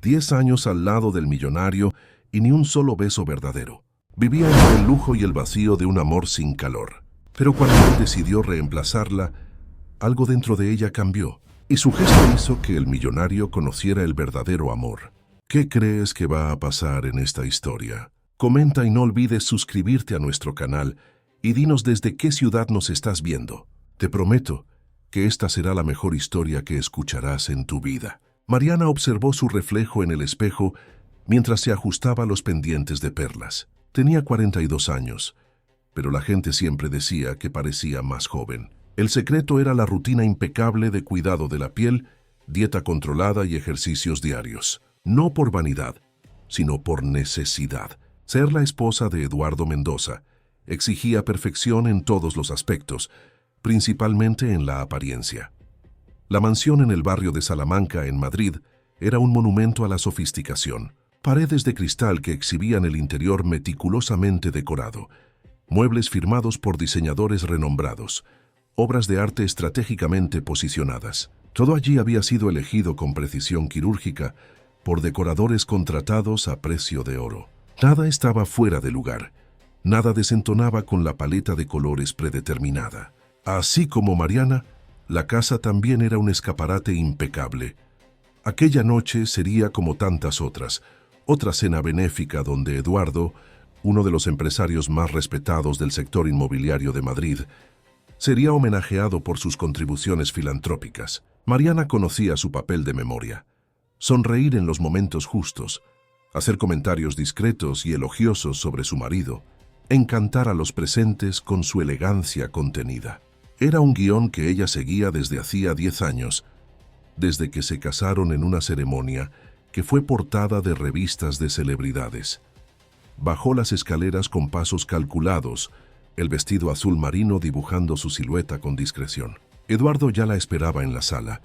10 años al lado del millonario y ni un solo beso verdadero. Vivía entre el lujo y el vacío de un amor sin calor. Pero cuando él decidió reemplazarla, algo dentro de ella cambió, y su gesto hizo que el millonario conociera el verdadero amor. ¿Qué crees que va a pasar en esta historia? Comenta y no olvides suscribirte a nuestro canal y dinos desde qué ciudad nos estás viendo. Te prometo que esta será la mejor historia que escucharás en tu vida. Mariana observó su reflejo en el espejo mientras se ajustaba los pendientes de perlas. Tenía 42 años, pero la gente siempre decía que parecía más joven. El secreto era la rutina impecable de cuidado de la piel, dieta controlada y ejercicios diarios. No por vanidad, sino por necesidad. Ser la esposa de Eduardo Mendoza exigía perfección en todos los aspectos, principalmente en la apariencia. La mansión en el barrio de Salamanca, en Madrid, era un monumento a la sofisticación. Paredes de cristal que exhibían el interior meticulosamente decorado, muebles firmados por diseñadores renombrados, obras de arte estratégicamente posicionadas. Todo allí había sido elegido con precisión quirúrgica por decoradores contratados a precio de oro. Nada estaba fuera de lugar, nada desentonaba con la paleta de colores predeterminada. Así como Mariana, la casa también era un escaparate impecable. Aquella noche sería como tantas otras, otra cena benéfica donde Eduardo, uno de los empresarios más respetados del sector inmobiliario de Madrid, sería homenajeado por sus contribuciones filantrópicas. Mariana conocía su papel de memoria: sonreír en los momentos justos, hacer comentarios discretos y elogiosos sobre su marido, encantar a los presentes con su elegancia contenida. Era un guión que ella seguía desde hacía 10 años, desde que se casaron en una ceremonia que fue portada de revistas de celebridades. Bajó las escaleras con pasos calculados, el vestido azul marino dibujando su silueta con discreción. Eduardo ya la esperaba en la sala,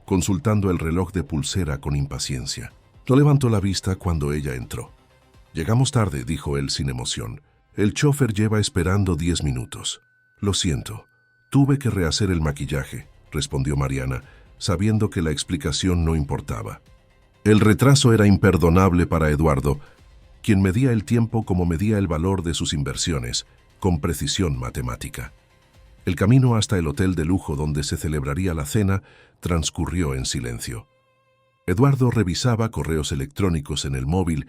consultando el reloj de pulsera con impaciencia. No levantó la vista cuando ella entró. «Llegamos tarde», dijo él sin emoción. «El chofer lleva esperando 10 minutos». «Lo siento, tuve que rehacer el maquillaje», respondió Mariana, sabiendo que la explicación no importaba. El retraso era imperdonable para Eduardo, quien medía el tiempo como medía el valor de sus inversiones, con precisión matemática. El camino hasta el hotel de lujo donde se celebraría la cena transcurrió en silencio. Eduardo revisaba correos electrónicos en el móvil,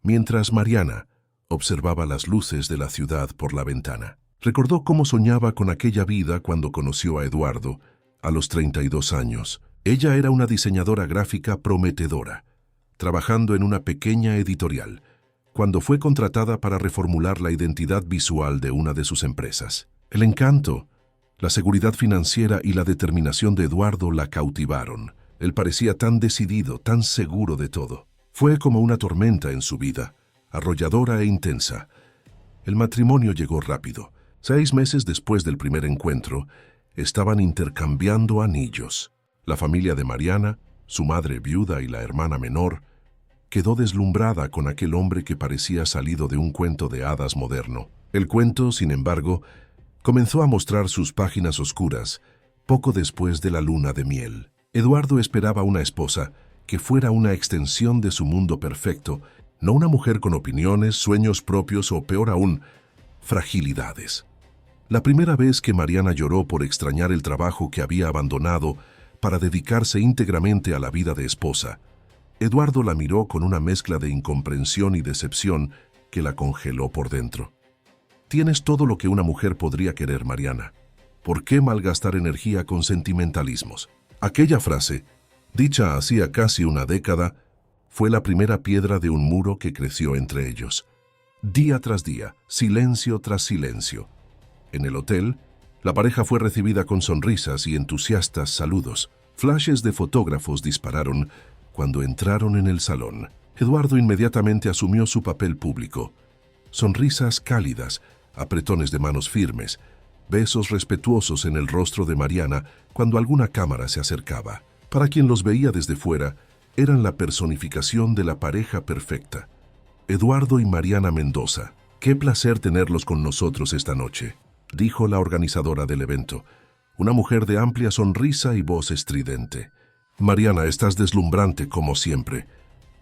mientras Mariana observaba las luces de la ciudad por la ventana. Recordó cómo soñaba con aquella vida cuando conoció a Eduardo, a los 32 años. Ella era una diseñadora gráfica prometedora, trabajando en una pequeña editorial, cuando fue contratada para reformular la identidad visual de una de sus empresas. El encanto, la seguridad financiera y la determinación de Eduardo la cautivaron. Él parecía tan decidido, tan seguro de todo. Fue como una tormenta en su vida, arrolladora e intensa. El matrimonio llegó rápido. 6 meses después del primer encuentro, estaban intercambiando anillos. La familia de Mariana, su madre viuda y la hermana menor, quedó deslumbrada con aquel hombre que parecía salido de un cuento de hadas moderno. El cuento, sin embargo, comenzó a mostrar sus páginas oscuras poco después de la luna de miel. Eduardo esperaba una esposa que fuera una extensión de su mundo perfecto, no una mujer con opiniones, sueños propios o, peor aún, fragilidades. La primera vez que Mariana lloró por extrañar el trabajo que había abandonado para dedicarse íntegramente a la vida de esposa, Eduardo la miró con una mezcla de incomprensión y decepción que la congeló por dentro. «Tienes todo lo que una mujer podría querer, Mariana. ¿Por qué malgastar energía con sentimentalismos?». Aquella frase, dicha hacía casi una década, fue la primera piedra de un muro que creció entre ellos. Día tras día, silencio tras silencio. En el hotel, la pareja fue recibida con sonrisas y entusiastas saludos. Flashes de fotógrafos dispararon cuando entraron en el salón. Eduardo inmediatamente asumió su papel público. Sonrisas cálidas, apretones de manos firmes, besos respetuosos en el rostro de Mariana cuando alguna cámara se acercaba. Para quien los veía desde fuera, eran la personificación de la pareja perfecta. Eduardo y Mariana Mendoza. «Qué placer tenerlos con nosotros esta noche», dijo la organizadora del evento, una mujer de amplia sonrisa y voz estridente. «Mariana, estás deslumbrante como siempre.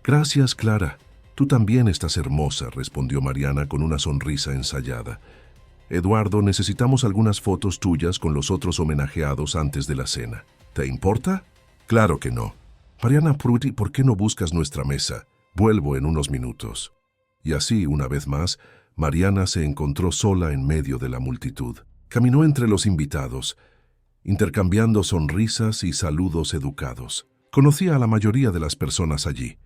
Gracias, Clara. Tú también estás hermosa, respondió Mariana con una sonrisa ensayada. Eduardo, necesitamos algunas fotos tuyas con los otros homenajeados antes de la cena. ¿Te importa? Claro que no. Mariana Pruti, ¿por qué no buscas nuestra mesa? Vuelvo en unos minutos. Y así, una vez más, Mariana se encontró sola en medio de la multitud. Caminó entre los invitados, intercambiando sonrisas y saludos educados. Conocía a la mayoría de las personas allí.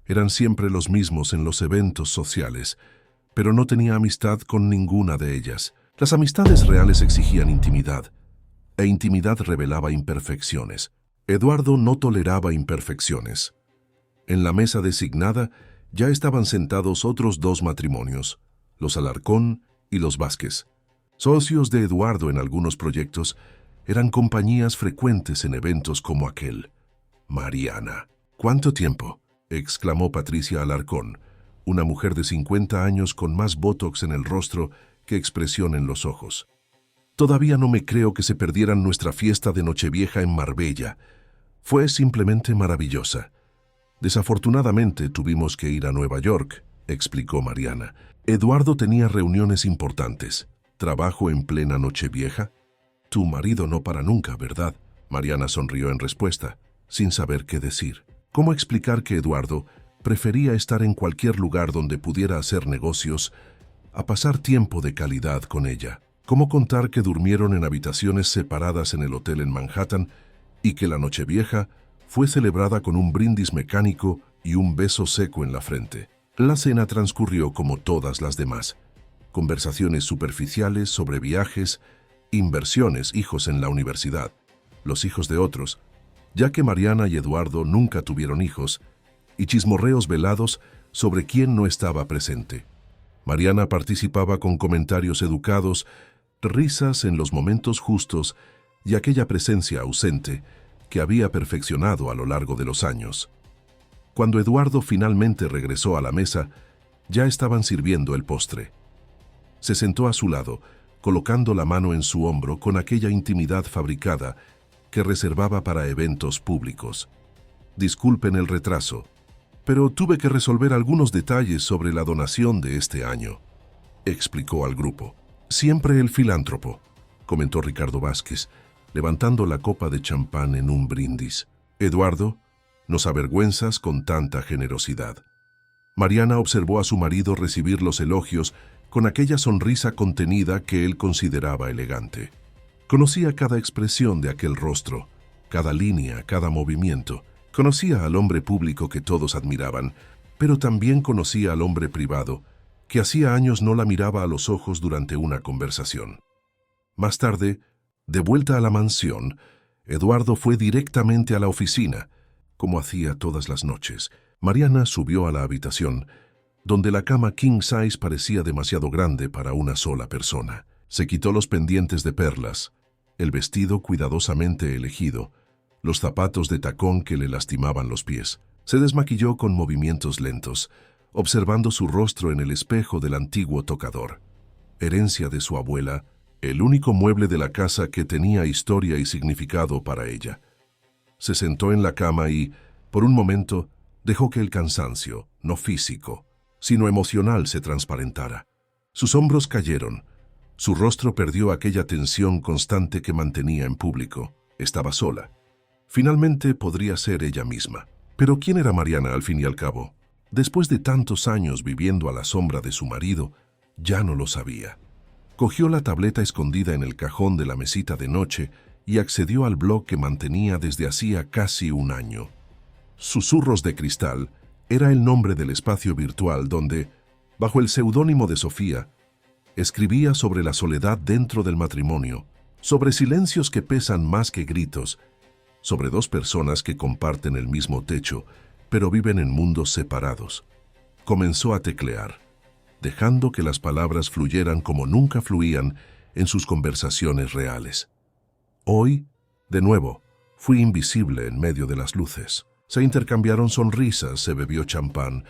Eran siempre los mismos en los eventos sociales, pero no tenía amistad con ninguna de ellas. Las amistades reales exigían intimidad, e intimidad revelaba imperfecciones. Eduardo no toleraba imperfecciones. En la mesa designada ya estaban sentados otros dos matrimonios, los Alarcón y los Vázquez. Socios de Eduardo en algunos proyectos, eran compañías frecuentes en eventos como aquel. Mariana. ¿Cuánto tiempo?, exclamó Patricia Alarcón, una mujer de 50 años con más botox en el rostro que expresión en los ojos. Todavía no me creo que se perdieran nuestra fiesta de Nochevieja en Marbella. Fue simplemente maravillosa. Desafortunadamente tuvimos que ir a Nueva York, explicó Mariana. Eduardo tenía reuniones importantes. ¿Trabajo en plena Nochevieja? Tu marido no para nunca, ¿verdad? Mariana sonrió en respuesta, sin saber qué decir. ¿Cómo explicar que Eduardo prefería estar en cualquier lugar donde pudiera hacer negocios a pasar tiempo de calidad con ella? ¿Cómo contar que durmieron en habitaciones separadas en el hotel en Manhattan y que la Nochevieja fue celebrada con un brindis mecánico y un beso seco en la frente? La cena transcurrió como todas las demás. Conversaciones superficiales sobre viajes, inversiones, hijos en la universidad, los hijos de otros, ya que Mariana y Eduardo nunca tuvieron hijos, y chismorreos velados sobre quién no estaba presente. Mariana participaba con comentarios educados, risas en los momentos justos y aquella presencia ausente que había perfeccionado a lo largo de los años. Cuando Eduardo finalmente regresó a la mesa, ya estaban sirviendo el postre. Se sentó a su lado, colocando la mano en su hombro con aquella intimidad fabricada que reservaba para eventos públicos. Disculpen el retraso, pero tuve que resolver algunos detalles sobre la donación de este año, explicó al grupo. Siempre el filántropo, comentó Ricardo Vázquez, levantando la copa de champán en un brindis. Eduardo, nos avergüenzas con tanta generosidad. Mariana observó a su marido recibir los elogios con aquella sonrisa contenida que él consideraba elegante. Conocía cada expresión de aquel rostro, cada línea, cada movimiento. Conocía al hombre público que todos admiraban, pero también conocía al hombre privado, que hacía años no la miraba a los ojos durante una conversación. Más tarde, de vuelta a la mansión, Eduardo fue directamente a la oficina, como hacía todas las noches. Mariana subió a la habitación, donde la cama king size parecía demasiado grande para una sola persona. Se quitó los pendientes de perlas, el vestido cuidadosamente elegido, los zapatos de tacón que le lastimaban los pies. Se desmaquilló con movimientos lentos, observando su rostro en el espejo del antiguo tocador. Herencia de su abuela, el único mueble de la casa que tenía historia y significado para ella. Se sentó en la cama y, por un momento, dejó que el cansancio, no físico, sino emocional, se transparentara. Sus hombros cayeron. Su rostro perdió aquella tensión constante que mantenía en público. Estaba sola. Finalmente podría ser ella misma. Pero ¿quién era Mariana al fin y al cabo? Después de tantos años viviendo a la sombra de su marido, ya no lo sabía. Cogió la tableta escondida en el cajón de la mesita de noche y accedió al blog que mantenía desde hacía casi un año. Susurros de Cristal era el nombre del espacio virtual donde, bajo el seudónimo de Sofía, escribía sobre la soledad dentro del matrimonio, sobre silencios que pesan más que gritos, sobre dos personas que comparten el mismo techo, pero viven en mundos separados. Comenzó a teclear, dejando que las palabras fluyeran como nunca fluían en sus conversaciones reales. Hoy, de nuevo, fui invisible en medio de las luces. Se intercambiaron sonrisas, se bebió champán,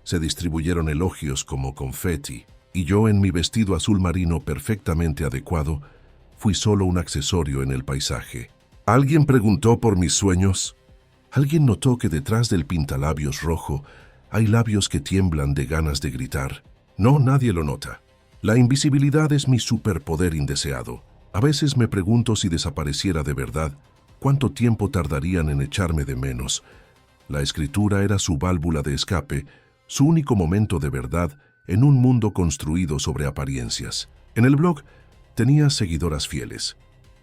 se distribuyeron elogios como confeti, y yo, en mi vestido azul marino perfectamente adecuado, fui solo un accesorio en el paisaje. ¿Alguien preguntó por mis sueños? Alguien notó que detrás del pintalabios rojo hay labios que tiemblan de ganas de gritar. No, nadie lo nota. La invisibilidad es mi superpoder indeseado. A veces me pregunto si desapareciera de verdad, ¿cuánto tiempo tardarían en echarme de menos? La escritura era su válvula de escape, su único momento de verdad en un mundo construido sobre apariencias. En el blog tenía seguidoras fieles,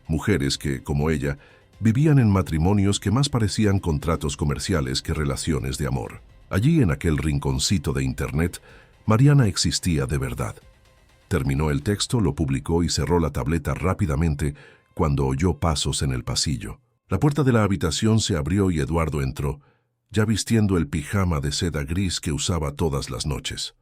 mujeres que, como ella, vivían en matrimonios que más parecían contratos comerciales que relaciones de amor. Allí, en aquel rinconcito de Internet, Mariana existía de verdad. Terminó el texto, lo publicó y cerró la tableta rápidamente cuando oyó pasos en el pasillo. La puerta de la habitación se abrió y Eduardo entró, ya vistiendo el pijama de seda gris que usaba todas las noches.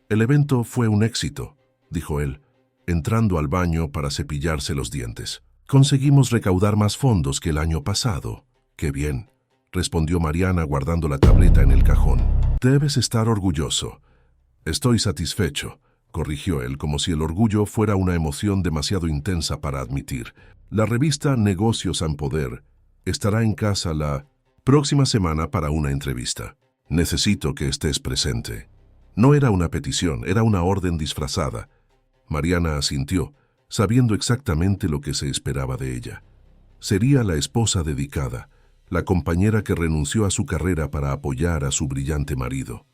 «El evento fue un éxito», dijo él, entrando al baño para cepillarse los dientes. «Conseguimos recaudar más fondos que el año pasado». «Qué bien», respondió Mariana guardando la tableta en el cajón. «Debes estar orgulloso». «Estoy satisfecho», corrigió él, como si el orgullo fuera una emoción demasiado intensa para admitir. «La revista Negocios en Poder estará en casa la próxima semana para una entrevista. Necesito que estés presente». No era una petición, era una orden disfrazada. Mariana asintió, sabiendo exactamente lo que se esperaba de ella. Sería la esposa dedicada, la compañera que renunció a su carrera para apoyar a su brillante marido.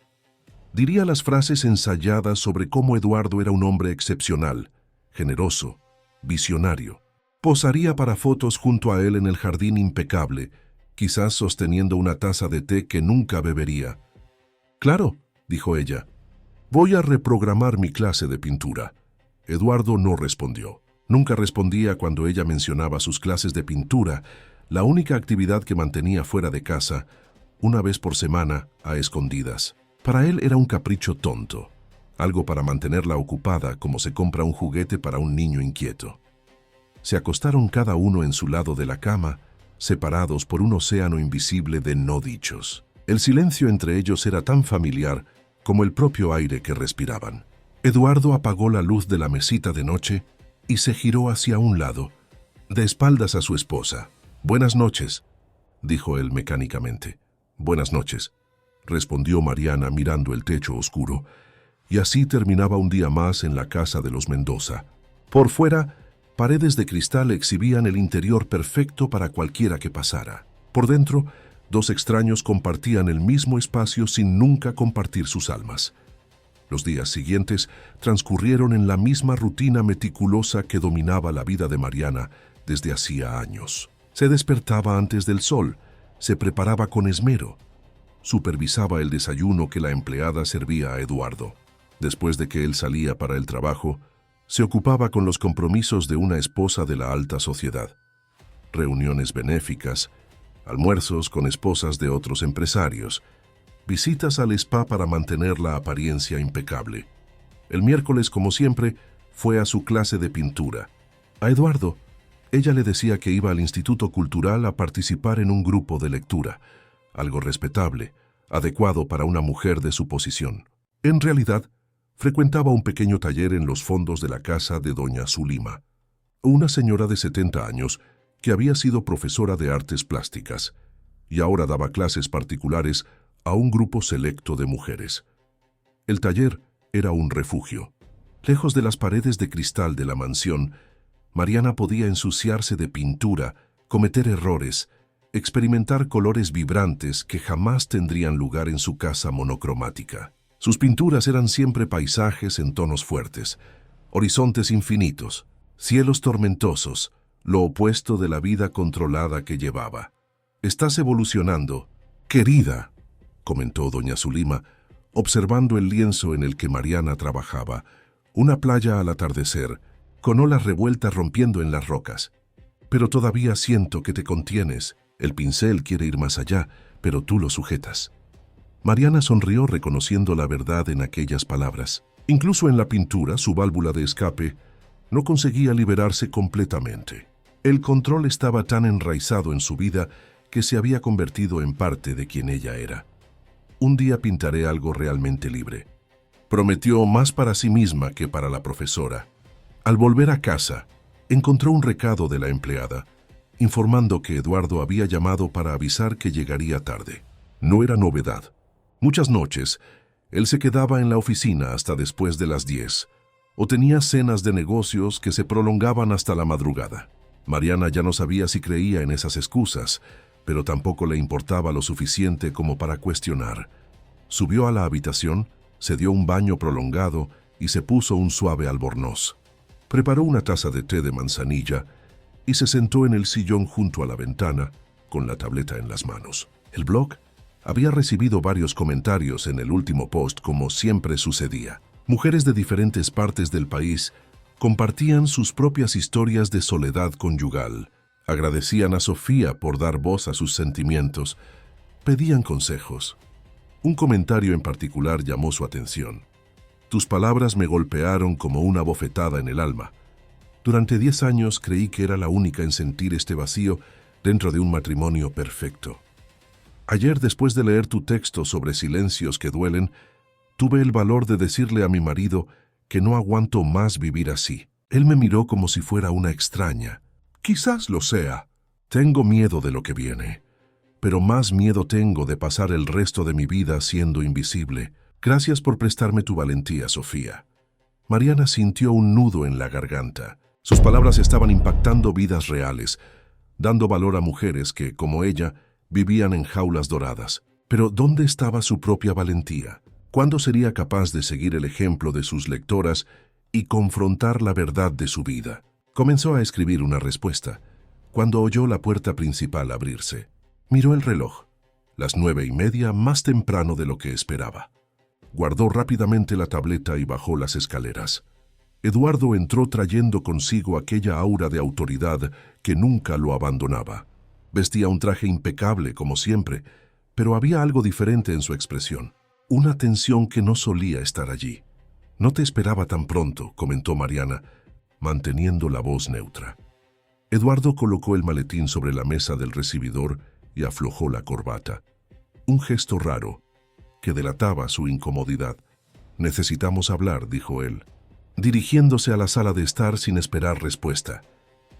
Diría las frases ensayadas sobre cómo Eduardo era un hombre excepcional, generoso, visionario. Posaría para fotos junto a él en el jardín impecable, quizás sosteniendo una taza de té que nunca bebería. «Claro», dijo ella, «voy a reprogramar mi clase de pintura». Eduardo no respondió. Nunca respondía cuando ella mencionaba sus clases de pintura, la única actividad que mantenía fuera de casa, una vez por semana, a escondidas. Para él era un capricho tonto, algo para mantenerla ocupada como se compra un juguete para un niño inquieto. Se acostaron cada uno en su lado de la cama, separados por un océano invisible de no dichos. El silencio entre ellos era tan familiar como el propio aire que respiraban. Eduardo apagó la luz de la mesita de noche y se giró hacia un lado, de espaldas a su esposa. «Buenas noches», dijo él mecánicamente. «Buenas noches», respondió Mariana mirando el techo oscuro, y así terminaba un día más en la casa de los Mendoza. Por fuera, paredes de cristal exhibían el interior perfecto para cualquiera que pasara. Por dentro, dos extraños compartían el mismo espacio sin nunca compartir sus almas. Los días siguientes transcurrieron en la misma rutina meticulosa que dominaba la vida de Mariana desde hacía años. Se despertaba antes del sol, se preparaba con esmero, supervisaba el desayuno que la empleada servía a Eduardo. Después de que él salía para el trabajo, se ocupaba con los compromisos de una esposa de la alta sociedad. Reuniones benéficas, almuerzos con esposas de otros empresarios, visitas al spa para mantener la apariencia impecable. El miércoles, como siempre, fue a su clase de pintura. A Eduardo, ella le decía que iba al Instituto Cultural a participar en un grupo de lectura, algo respetable, adecuado para una mujer de su posición. En realidad, frecuentaba un pequeño taller en los fondos de la casa de doña Zulima, una señora de 70 años que había sido profesora de artes plásticas y ahora daba clases particulares a un grupo selecto de mujeres. El taller era un refugio. Lejos de las paredes de cristal de la mansión, Mariana podía ensuciarse de pintura, cometer errores, experimentar colores vibrantes que jamás tendrían lugar en su casa monocromática. Sus pinturas eran siempre paisajes en tonos fuertes, horizontes infinitos, cielos tormentosos, lo opuesto de la vida controlada que llevaba. «Estás evolucionando, querida», comentó doña Zulima, observando el lienzo en el que Mariana trabajaba, una playa al atardecer, con olas revueltas rompiendo en las rocas. «Pero todavía siento que te contienes. El pincel quiere ir más allá, pero tú lo sujetas». Mariana sonrió reconociendo la verdad en aquellas palabras. Incluso en la pintura, su válvula de escape no conseguía liberarse completamente. El control estaba tan enraizado en su vida que se había convertido en parte de quien ella era. «Un día pintaré algo realmente libre», prometió, más para sí misma que para la profesora. Al volver a casa, encontró un recado de la empleada. informando que Eduardo había llamado para avisar que llegaría tarde. No era novedad. Muchas noches, él se quedaba en la oficina hasta después de las 10, o tenía cenas de negocios que se prolongaban hasta la madrugada. Mariana ya no sabía si creía en esas excusas, pero tampoco le importaba lo suficiente como para cuestionar. Subió a la habitación, se dio un baño prolongado y se puso un suave albornoz. Preparó una taza de té de manzanilla y se sentó en el sillón junto a la ventana, con la tableta en las manos. El blog había recibido varios comentarios en el último post, como siempre sucedía. Mujeres de diferentes partes del país compartían sus propias historias de soledad conyugal, agradecían a Sofía por dar voz a sus sentimientos, pedían consejos. Un comentario en particular llamó su atención. Tus palabras me golpearon como una bofetada en el alma. Durante 10 años creí que era la única en sentir este vacío dentro de un matrimonio perfecto. Ayer, después de leer tu texto sobre silencios que duelen, tuve el valor de decirle a mi marido que no aguanto más vivir así. Él me miró como si fuera una extraña. Quizás lo sea. Tengo miedo de lo que viene, pero más miedo tengo de pasar el resto de mi vida siendo invisible. Gracias por prestarme tu valentía, Sofía. Mariana sintió un nudo en la garganta. Sus palabras estaban impactando vidas reales, dando valor a mujeres que, como ella, vivían en jaulas doradas. Pero ¿dónde estaba su propia valentía? ¿Cuándo sería capaz de seguir el ejemplo de sus lectoras y confrontar la verdad de su vida? Comenzó a escribir una respuesta, cuando oyó la puerta principal abrirse. Miró el reloj, las 9:30, más temprano de lo que esperaba. Guardó rápidamente la tableta y bajó las escaleras. Eduardo entró trayendo consigo aquella aura de autoridad que nunca lo abandonaba. Vestía un traje impecable, como siempre, pero había algo diferente en su expresión. Una tensión que no solía estar allí. No te esperaba tan pronto, comentó Mariana, manteniendo la voz neutra. Eduardo colocó el maletín sobre la mesa del recibidor y aflojó la corbata. Un gesto raro, que delataba su incomodidad. Necesitamos hablar, dijo él, dirigiéndose a la sala de estar sin esperar respuesta.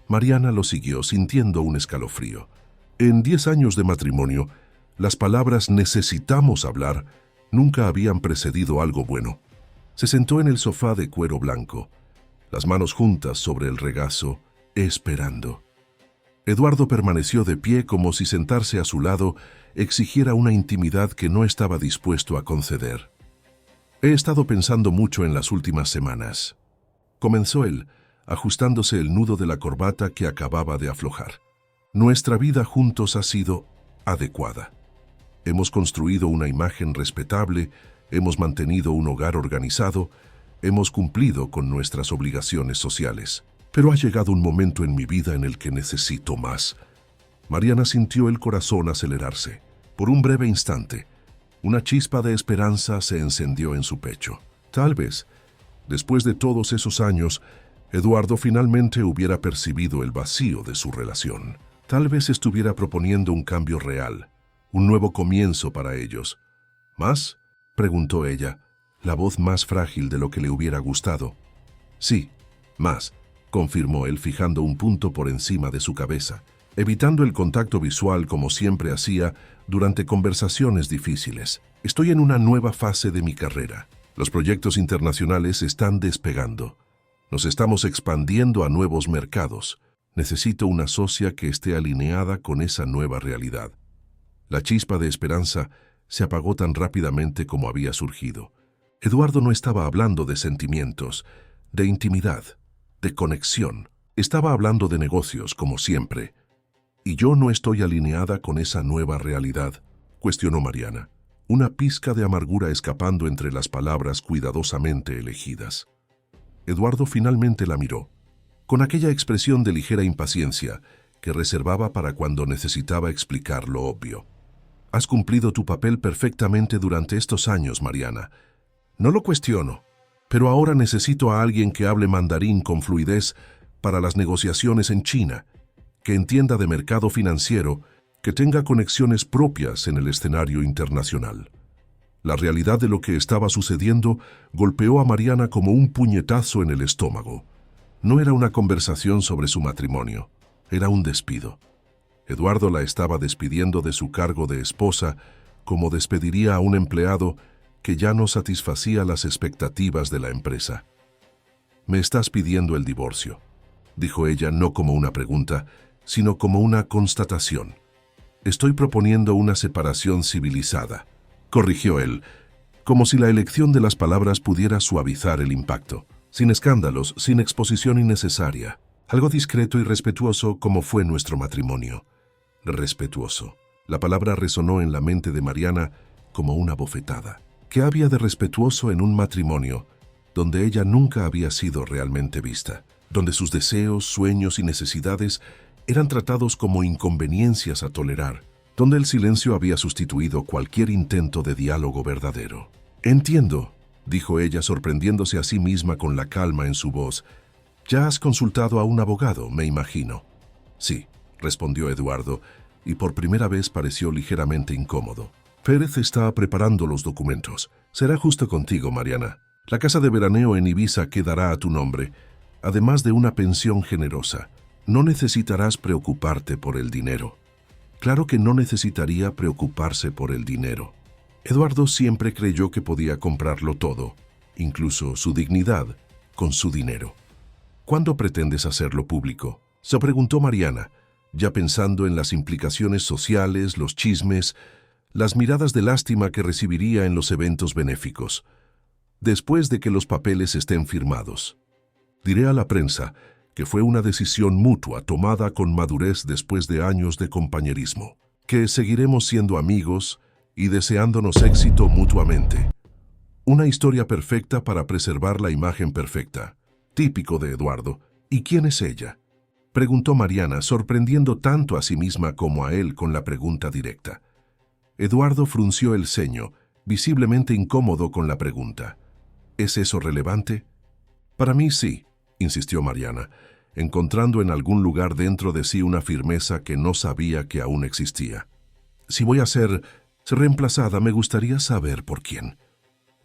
Mariana lo siguió, sintiendo un escalofrío. En 10 años de matrimonio, las palabras necesitamos hablar nunca habían precedido algo bueno. Se sentó en el sofá de cuero blanco, las manos juntas sobre el regazo, esperando. Eduardo permaneció de pie como si sentarse a su lado exigiera una intimidad que no estaba dispuesto a conceder. He estado pensando mucho en las últimas semanas. Comenzó él, ajustándose el nudo de la corbata que acababa de aflojar. Nuestra vida juntos ha sido adecuada. Hemos construido una imagen respetable, hemos mantenido un hogar organizado, hemos cumplido con nuestras obligaciones sociales. Pero ha llegado un momento en mi vida en el que necesito más. Mariana sintió el corazón acelerarse. Por un breve instante, una chispa de esperanza se encendió en su pecho. Tal vez, después de todos esos años, Eduardo finalmente hubiera percibido el vacío de su relación. Tal vez estuviera proponiendo un cambio real, un nuevo comienzo para ellos. ¿Más?, preguntó ella, la voz más frágil de lo que le hubiera gustado. Sí, más, confirmó él fijando un punto por encima de su cabeza, evitando el contacto visual como siempre hacía durante conversaciones difíciles. Estoy en una nueva fase de mi carrera. Los proyectos internacionales están despegando. Nos estamos expandiendo a nuevos mercados. Necesito una socia que esté alineada con esa nueva realidad. La chispa de esperanza se apagó tan rápidamente como había surgido. Eduardo no estaba hablando de sentimientos, de intimidad, de conexión. Estaba hablando de negocios, como siempre. ¿Y yo no estoy alineada con esa nueva realidad?, cuestionó Mariana, una pizca de amargura escapando entre las palabras cuidadosamente elegidas. Eduardo finalmente la miró, con aquella expresión de ligera impaciencia que reservaba para cuando necesitaba explicar lo obvio. Has cumplido tu papel perfectamente durante estos años, Mariana. No lo cuestiono, pero ahora necesito a alguien que hable mandarín con fluidez para las negociaciones en China, que entienda de mercado financiero, que tenga conexiones propias en el escenario internacional. La realidad de lo que estaba sucediendo golpeó a Mariana como un puñetazo en el estómago. No era una conversación sobre su matrimonio, era un despido. Eduardo la estaba despidiendo de su cargo de esposa como despediría a un empleado que ya no satisfacía las expectativas de la empresa. «Me estás pidiendo el divorcio», dijo ella no como una pregunta, sino como una constatación. «Estoy proponiendo una separación civilizada», corrigió él, como si la elección de las palabras pudiera suavizar el impacto. Sin escándalos, sin exposición innecesaria. Algo discreto y respetuoso como fue nuestro matrimonio. Respetuoso. La palabra resonó en la mente de Mariana como una bofetada. ¿Qué había de respetuoso en un matrimonio donde ella nunca había sido realmente vista? Donde sus deseos, sueños y necesidades eran tratados como inconveniencias a tolerar. Donde el silencio había sustituido cualquier intento de diálogo verdadero. «Entiendo», dijo ella sorprendiéndose a sí misma con la calma en su voz. «Ya has consultado a un abogado, me imagino». «Sí», respondió Eduardo, y por primera vez pareció ligeramente incómodo. «Pérez está preparando los documentos. Será justo contigo, Mariana. La casa de veraneo en Ibiza quedará a tu nombre, además de una pensión generosa. No necesitarás preocuparte por el dinero». Claro que no necesitaría preocuparse por el dinero. Eduardo siempre creyó que podía comprarlo todo, incluso su dignidad, con su dinero. «¿Cuándo pretendes hacerlo público?», se preguntó Mariana, ya pensando en las implicaciones sociales, los chismes, las miradas de lástima que recibiría en los eventos benéficos. «Después de que los papeles estén firmados. Diré a la prensa que fue una decisión mutua tomada con madurez después de años de compañerismo, que seguiremos siendo amigos y deseándonos éxito mutuamente. Una historia perfecta para preservar la imagen perfecta». Típico de Eduardo. «¿Y quién es ella?», preguntó Mariana, sorprendiendo tanto a sí misma como a él con la pregunta directa. Eduardo frunció el ceño, visiblemente incómodo con la pregunta. «¿Es eso relevante?». «Para mí sí», insistió Mariana, encontrando en algún lugar dentro de sí una firmeza que no sabía que aún existía. «Si voy a ser reemplazada, me gustaría saber por quién».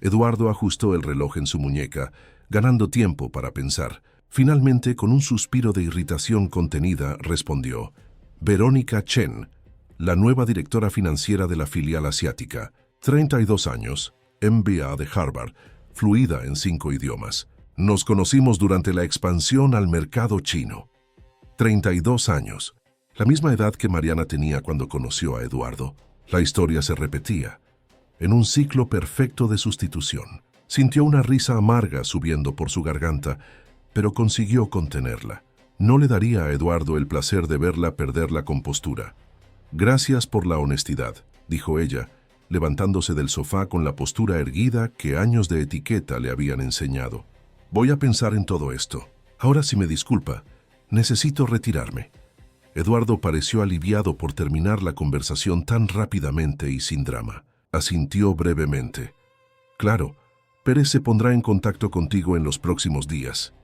Eduardo ajustó el reloj en su muñeca, ganando tiempo para pensar. Finalmente, con un suspiro de irritación contenida, respondió: «Verónica Chen, la nueva directora financiera de la filial asiática, 32 años, MBA de Harvard, fluida en 5 idiomas. Nos conocimos durante la expansión al mercado chino». 32 años, la misma edad que Mariana tenía cuando conoció a Eduardo. La historia se repetía, en un ciclo perfecto de sustitución. Sintió una risa amarga subiendo por su garganta, pero consiguió contenerla. No le daría a Eduardo el placer de verla perder la compostura. «Gracias por la honestidad», dijo ella, levantándose del sofá con la postura erguida que años de etiqueta le habían enseñado. «Voy a pensar en todo esto. Ahora, si me disculpa, necesito retirarme». Eduardo pareció aliviado por terminar la conversación tan rápidamente y sin drama. Asintió brevemente. «Claro, Pérez se pondrá en contacto contigo en los próximos días».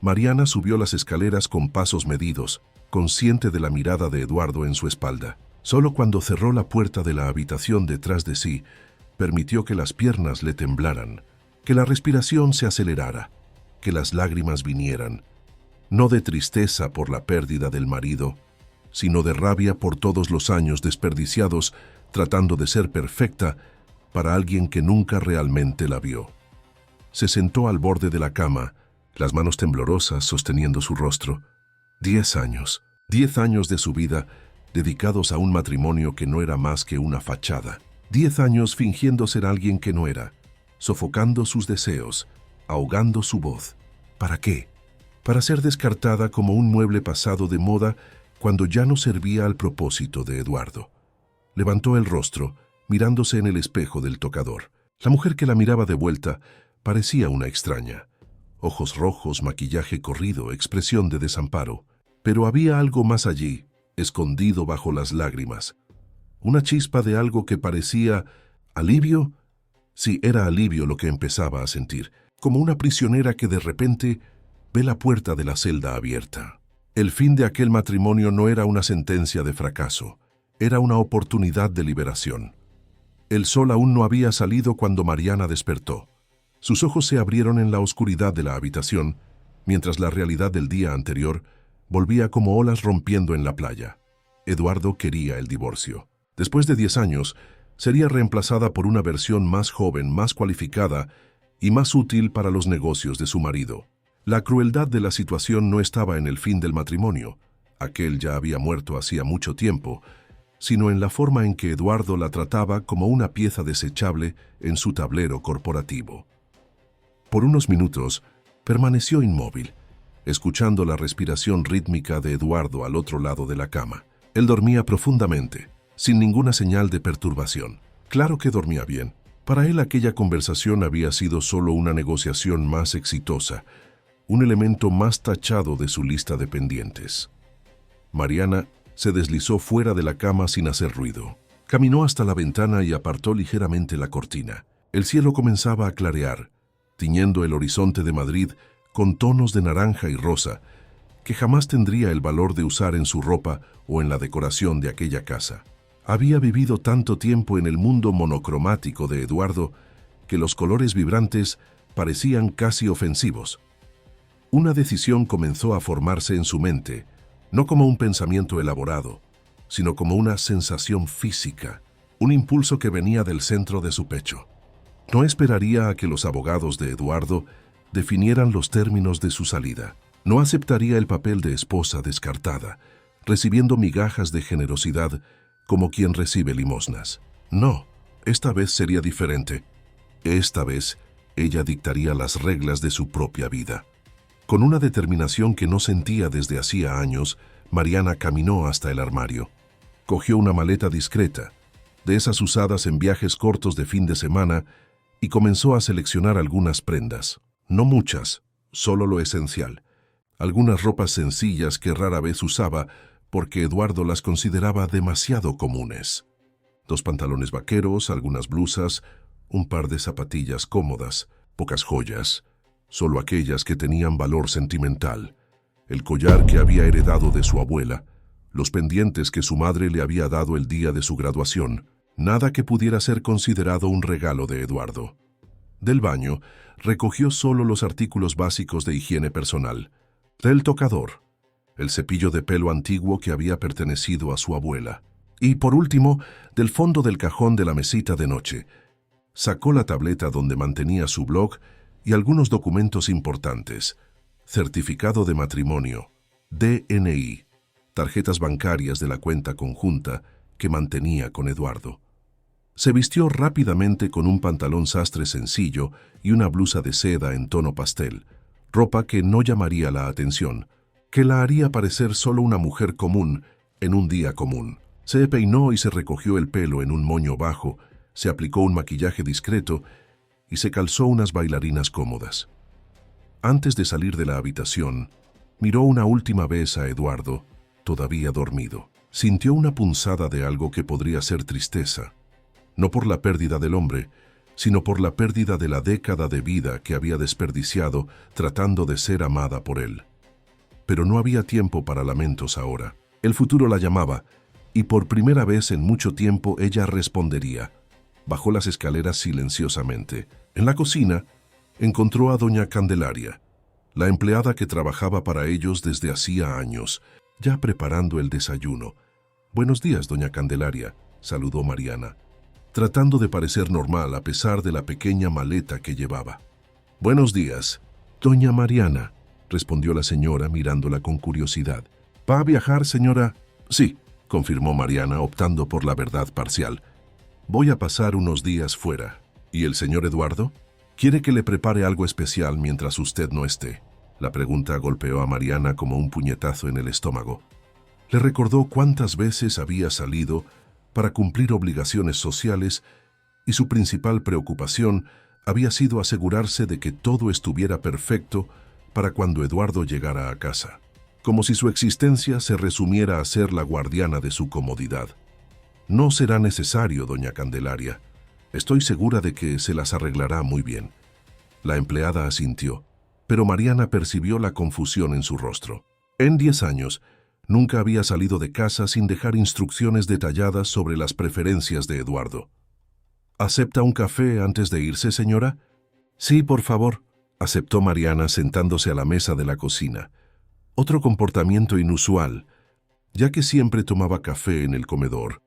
Mariana subió las escaleras con pasos medidos, consciente de la mirada de Eduardo en su espalda. Solo cuando cerró la puerta de la habitación detrás de sí, permitió que las piernas le temblaran, que la respiración se acelerara, que las lágrimas vinieran, no de tristeza por la pérdida del marido, sino de rabia por todos los años desperdiciados tratando de ser perfecta para alguien que nunca realmente la vio. Se sentó al borde de la cama, las manos temblorosas sosteniendo su rostro. 10 años, 10 años de su vida dedicados a un matrimonio que no era más que una fachada. 10 años fingiendo ser alguien que no era, sofocando sus deseos, ahogando su voz. ¿Para qué? Para ser descartada como un mueble pasado de moda cuando ya no servía al propósito de Eduardo. Levantó el rostro, mirándose en el espejo del tocador. La mujer que la miraba de vuelta parecía una extraña. Ojos rojos, maquillaje corrido, expresión de desamparo. Pero había algo más allí, escondido bajo las lágrimas. Una chispa de algo que parecía alivio. Sí, era alivio lo que empezaba a sentir, como una prisionera que de repente ve la puerta de la celda abierta. El fin de aquel matrimonio no era una sentencia de fracaso, era una oportunidad de liberación. El sol aún no había salido cuando Mariana despertó. Sus ojos se abrieron en la oscuridad de la habitación, mientras la realidad del día anterior volvía como olas rompiendo en la playa. Eduardo quería el divorcio. Después de 10 años, sería reemplazada por una versión más joven, más cualificada y más útil para los negocios de su marido. La crueldad de la situación no estaba en el fin del matrimonio, aquel ya había muerto hacía mucho tiempo, sino en la forma en que Eduardo la trataba como una pieza desechable en su tablero corporativo. Por unos minutos, permaneció inmóvil, escuchando la respiración rítmica de Eduardo al otro lado de la cama. Él dormía profundamente, sin ninguna señal de perturbación. Claro que dormía bien. Para él aquella conversación había sido solo una negociación más exitosa, un elemento más tachado de su lista de pendientes. Mariana se deslizó fuera de la cama sin hacer ruido. Caminó hasta la ventana y apartó ligeramente la cortina. El cielo comenzaba a clarear, tiñendo el horizonte de Madrid con tonos de naranja y rosa, que jamás tendría el valor de usar en su ropa o en la decoración de aquella casa. Había vivido tanto tiempo en el mundo monocromático de Eduardo que los colores vibrantes parecían casi ofensivos. Una decisión comenzó a formarse en su mente, no como un pensamiento elaborado, sino como una sensación física, un impulso que venía del centro de su pecho. No esperaría a que los abogados de Eduardo definieran los términos de su salida. No aceptaría el papel de esposa descartada, recibiendo migajas de generosidad como quien recibe limosnas. No, esta vez sería diferente. Esta vez ella dictaría las reglas de su propia vida. Con una determinación que no sentía desde hacía años, Mariana caminó hasta el armario. Cogió una maleta discreta, de esas usadas en viajes cortos de fin de semana, y comenzó a seleccionar algunas prendas. No muchas, solo lo esencial. Algunas ropas sencillas que rara vez usaba porque Eduardo las consideraba demasiado comunes. 2 pantalones vaqueros, algunas blusas, un par de zapatillas cómodas, pocas joyas, solo aquellas que tenían valor sentimental, el collar que había heredado de su abuela, los pendientes que su madre le había dado el día de su graduación, nada que pudiera ser considerado un regalo de Eduardo. Del baño, recogió solo los artículos básicos de higiene personal, del tocador, el cepillo de pelo antiguo que había pertenecido a su abuela, y por último, del fondo del cajón de la mesita de noche, sacó la tableta donde mantenía su blog y algunos documentos importantes, certificado de matrimonio, DNI, tarjetas bancarias de la cuenta conjunta que mantenía con Eduardo. Se vistió rápidamente con un pantalón sastre sencillo y una blusa de seda en tono pastel, ropa que no llamaría la atención, que la haría parecer solo una mujer común en un día común. Se peinó y se recogió el pelo en un moño bajo, se aplicó un maquillaje discreto y se calzó unas bailarinas cómodas. Antes de salir de la habitación, miró una última vez a Eduardo, todavía dormido. Sintió una punzada de algo que podría ser tristeza, no por la pérdida del hombre, sino por la pérdida de la década de vida que había desperdiciado tratando de ser amada por él. Pero no había tiempo para lamentos ahora. El futuro la llamaba, y por primera vez en mucho tiempo ella respondería. Bajó las escaleras silenciosamente. En la cocina, encontró a doña Candelaria, la empleada que trabajaba para ellos desde hacía años, ya preparando el desayuno. «Buenos días, doña Candelaria», saludó Mariana, tratando de parecer normal a pesar de la pequeña maleta que llevaba. «Buenos días, doña Mariana», respondió la señora mirándola con curiosidad. «¿Va a viajar, señora?» «Sí», confirmó Mariana, optando por la verdad parcial. «Voy a pasar unos días fuera. ¿Y el señor Eduardo? ¿Quiere que le prepare algo especial mientras usted no esté?» La pregunta golpeó a Mariana como un puñetazo en el estómago. Le recordó cuántas veces había salido para cumplir obligaciones sociales y su principal preocupación había sido asegurarse de que todo estuviera perfecto para cuando Eduardo llegara a casa, como si su existencia se resumiera a ser la guardiana de su comodidad. «No será necesario, doña Candelaria. Estoy segura de que se las arreglará muy bien». La empleada asintió, pero Mariana percibió la confusión en su rostro. En 10 años, nunca había salido de casa sin dejar instrucciones detalladas sobre las preferencias de Eduardo. «¿Acepta un café antes de irse, señora?» «Sí, por favor», aceptó Mariana sentándose a la mesa de la cocina. Otro comportamiento inusual, ya que siempre tomaba café en el comedor,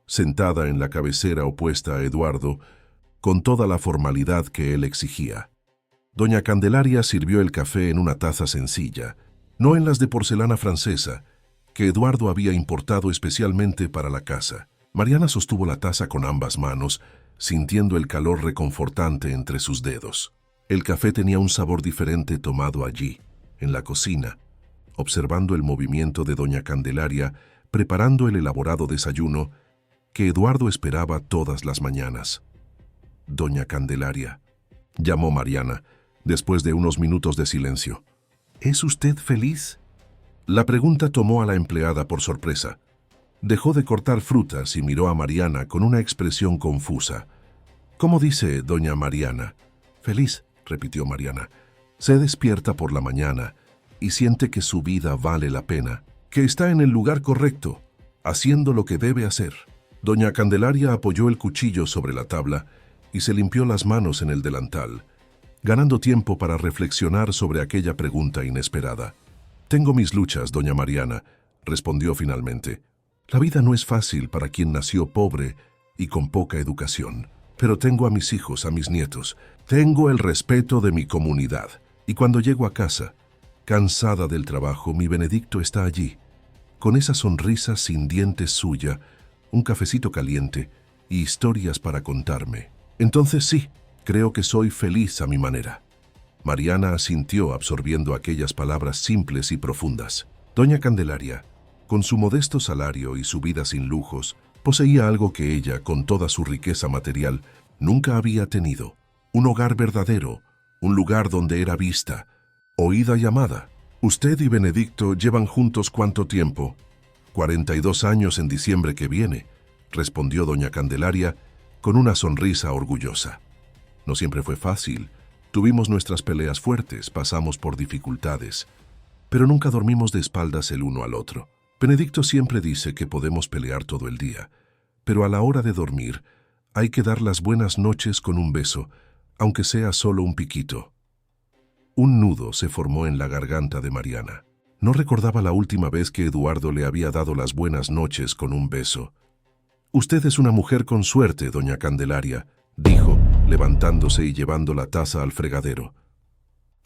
sentada en la cabecera opuesta a Eduardo, con toda la formalidad que él exigía. Doña Candelaria sirvió el café en una taza sencilla, no en las de porcelana francesa, que Eduardo había importado especialmente para la casa. Mariana sostuvo la taza con ambas manos, sintiendo el calor reconfortante entre sus dedos. El café tenía un sabor diferente tomado allí, en la cocina, observando el movimiento de doña Candelaria, preparando el elaborado desayuno que Eduardo esperaba todas las mañanas. «Doña Candelaria», llamó Mariana, después de unos minutos de silencio. «¿Es usted feliz?». La pregunta tomó a la empleada por sorpresa. Dejó de cortar frutas y miró a Mariana con una expresión confusa. «¿Cómo dice, doña Mariana?». «Feliz», repitió Mariana. «Se despierta por la mañana y siente que su vida vale la pena, que está en el lugar correcto, haciendo lo que debe hacer». Doña Candelaria apoyó el cuchillo sobre la tabla y se limpió las manos en el delantal, ganando tiempo para reflexionar sobre aquella pregunta inesperada. «Tengo mis luchas, doña Mariana», respondió finalmente. «La vida no es fácil para quien nació pobre y con poca educación. Pero tengo a mis hijos, a mis nietos. Tengo el respeto de mi comunidad. Y cuando llego a casa, cansada del trabajo, mi Benedicto está allí, con esa sonrisa sin dientes suya, un cafecito caliente y historias para contarme. Entonces sí, creo que soy feliz a mi manera». Mariana asintió absorbiendo aquellas palabras simples y profundas. Doña Candelaria, con su modesto salario y su vida sin lujos, poseía algo que ella, con toda su riqueza material, nunca había tenido: un hogar verdadero, un lugar donde era vista, oída y amada. «¿Usted y Benedicto llevan juntos cuánto tiempo?». 42 años en diciembre que viene», respondió doña Candelaria con una sonrisa orgullosa. «No siempre fue fácil. Tuvimos nuestras peleas fuertes, pasamos por dificultades, pero nunca dormimos de espaldas el uno al otro. Benedicto siempre dice que podemos pelear todo el día, pero a la hora de dormir hay que dar las buenas noches con un beso, aunque sea solo un piquito». Un nudo se formó en la garganta de Mariana. No recordaba la última vez que Eduardo le había dado las buenas noches con un beso. «Usted es una mujer con suerte, doña Candelaria», dijo, levantándose y llevando la taza al fregadero.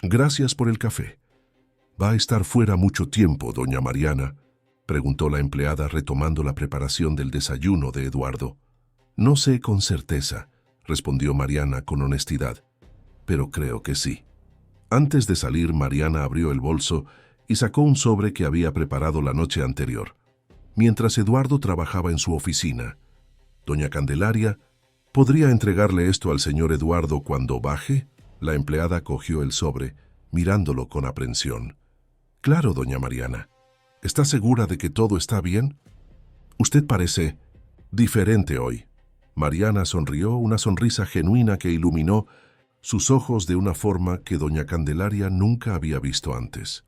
«Gracias por el café». «¿Va a estar fuera mucho tiempo, doña Mariana?», preguntó la empleada retomando la preparación del desayuno de Eduardo. «No sé con certeza», respondió Mariana con honestidad, «pero creo que sí». Antes de salir, Mariana abrió el bolso y sacó un sobre que había preparado la noche anterior. Mientras Eduardo trabajaba en su oficina, «Doña Candelaria, ¿podría entregarle esto al señor Eduardo cuando baje?». La empleada cogió el sobre, mirándolo con aprensión. «Claro, doña Mariana. ¿Está segura de que todo está bien? Usted parece diferente hoy». Mariana sonrió, una sonrisa genuina que iluminó sus ojos de una forma que doña Candelaria nunca había visto antes.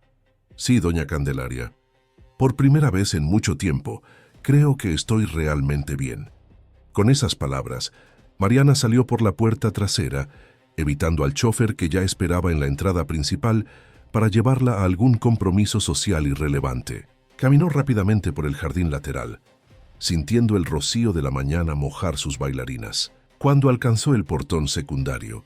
«Sí, doña Candelaria. Por primera vez en mucho tiempo, creo que estoy realmente bien». Con esas palabras, Mariana salió por la puerta trasera, evitando al chofer que ya esperaba en la entrada principal para llevarla a algún compromiso social irrelevante. Caminó rápidamente por el jardín lateral, sintiendo el rocío de la mañana mojar sus bailarinas. Cuando alcanzó el portón secundario,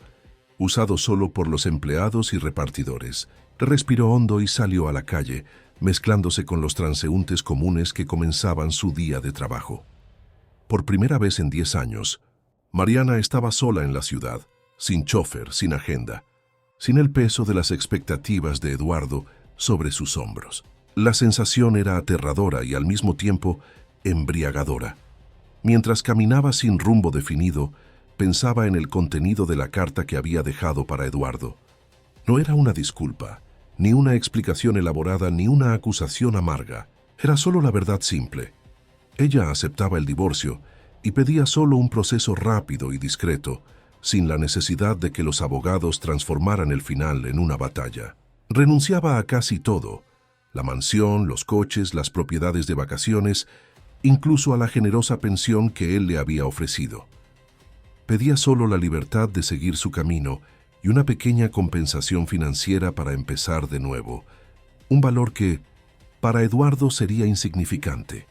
usado solo por los empleados y repartidores, respiró hondo y salió a la calle, mezclándose con los transeúntes comunes que comenzaban su día de trabajo. Por primera vez en 10 años, Mariana estaba sola en la ciudad, sin chofer, sin agenda, sin el peso de las expectativas de Eduardo sobre sus hombros. La sensación era aterradora y al mismo tiempo embriagadora. Mientras caminaba sin rumbo definido, pensaba en el contenido de la carta que había dejado para Eduardo. No era una disculpa, ni una explicación elaborada, ni una acusación amarga. Era solo la verdad simple. Ella aceptaba el divorcio y pedía solo un proceso rápido y discreto, sin la necesidad de que los abogados transformaran el final en una batalla. Renunciaba a casi todo: la mansión, los coches, las propiedades de vacaciones, incluso a la generosa pensión que él le había ofrecido. Pedía solo la libertad de seguir su camino y una pequeña compensación financiera para empezar de nuevo, un valor que, para Eduardo sería insignificante.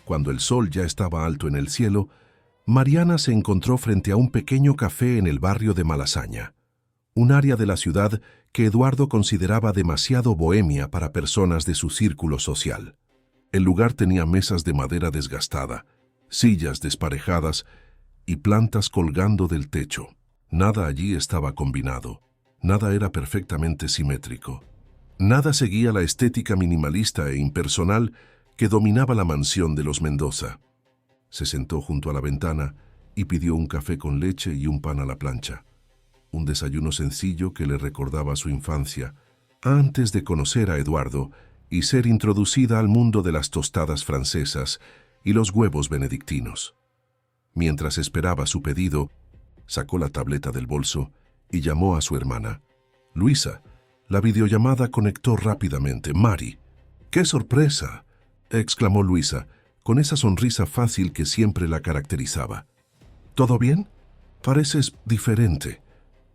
Cuando el sol ya estaba alto en el cielo, Mariana se encontró frente a un pequeño café en el barrio de Malasaña, un área de la ciudad que Eduardo consideraba demasiado bohemia para personas de su círculo social. El lugar tenía mesas de madera desgastada, sillas desparejadas y plantas colgando del techo. Nada allí estaba combinado, nada era perfectamente simétrico. Nada seguía la estética minimalista e impersonal que dominaba la mansión de los Mendoza. Se sentó junto a la ventana y pidió un café con leche y un pan a la plancha. Un desayuno sencillo que le recordaba su infancia, antes de conocer a Eduardo y ser introducida al mundo de las tostadas francesas y los huevos benedictinos. Mientras esperaba su pedido, sacó la tableta del bolso y llamó a su hermana. Luisa. La videollamada conectó rápidamente. «Mari». «¡Qué sorpresa!», exclamó Luisa, con esa sonrisa fácil que siempre la caracterizaba. «¿Todo bien? Pareces diferente».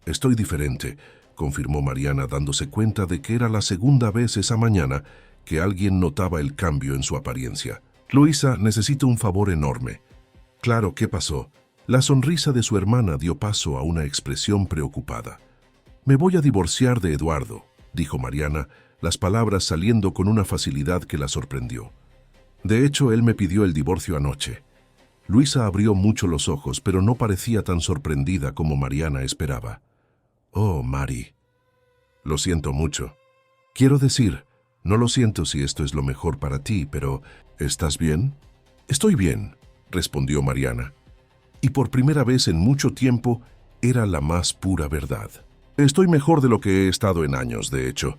«Estoy diferente», confirmó Mariana, dándose cuenta de que era la segunda vez esa mañana que alguien notaba el cambio en su apariencia. «Luisa, necesito un favor enorme». «Claro, ¿qué pasó?». La sonrisa de su hermana dio paso a una expresión preocupada. «Me voy a divorciar de Eduardo», dijo Mariana, las palabras saliendo con una facilidad que la sorprendió. «De hecho, él me pidió el divorcio anoche». Luisa abrió mucho los ojos, pero no parecía tan sorprendida como Mariana esperaba. «Oh, Mari. Lo siento mucho. Quiero decir, no lo siento si esto es lo mejor para ti, pero ¿estás bien?». «Estoy bien», respondió Mariana. Y por primera vez en mucho tiempo era la más pura verdad. «Estoy mejor de lo que he estado en años, de hecho.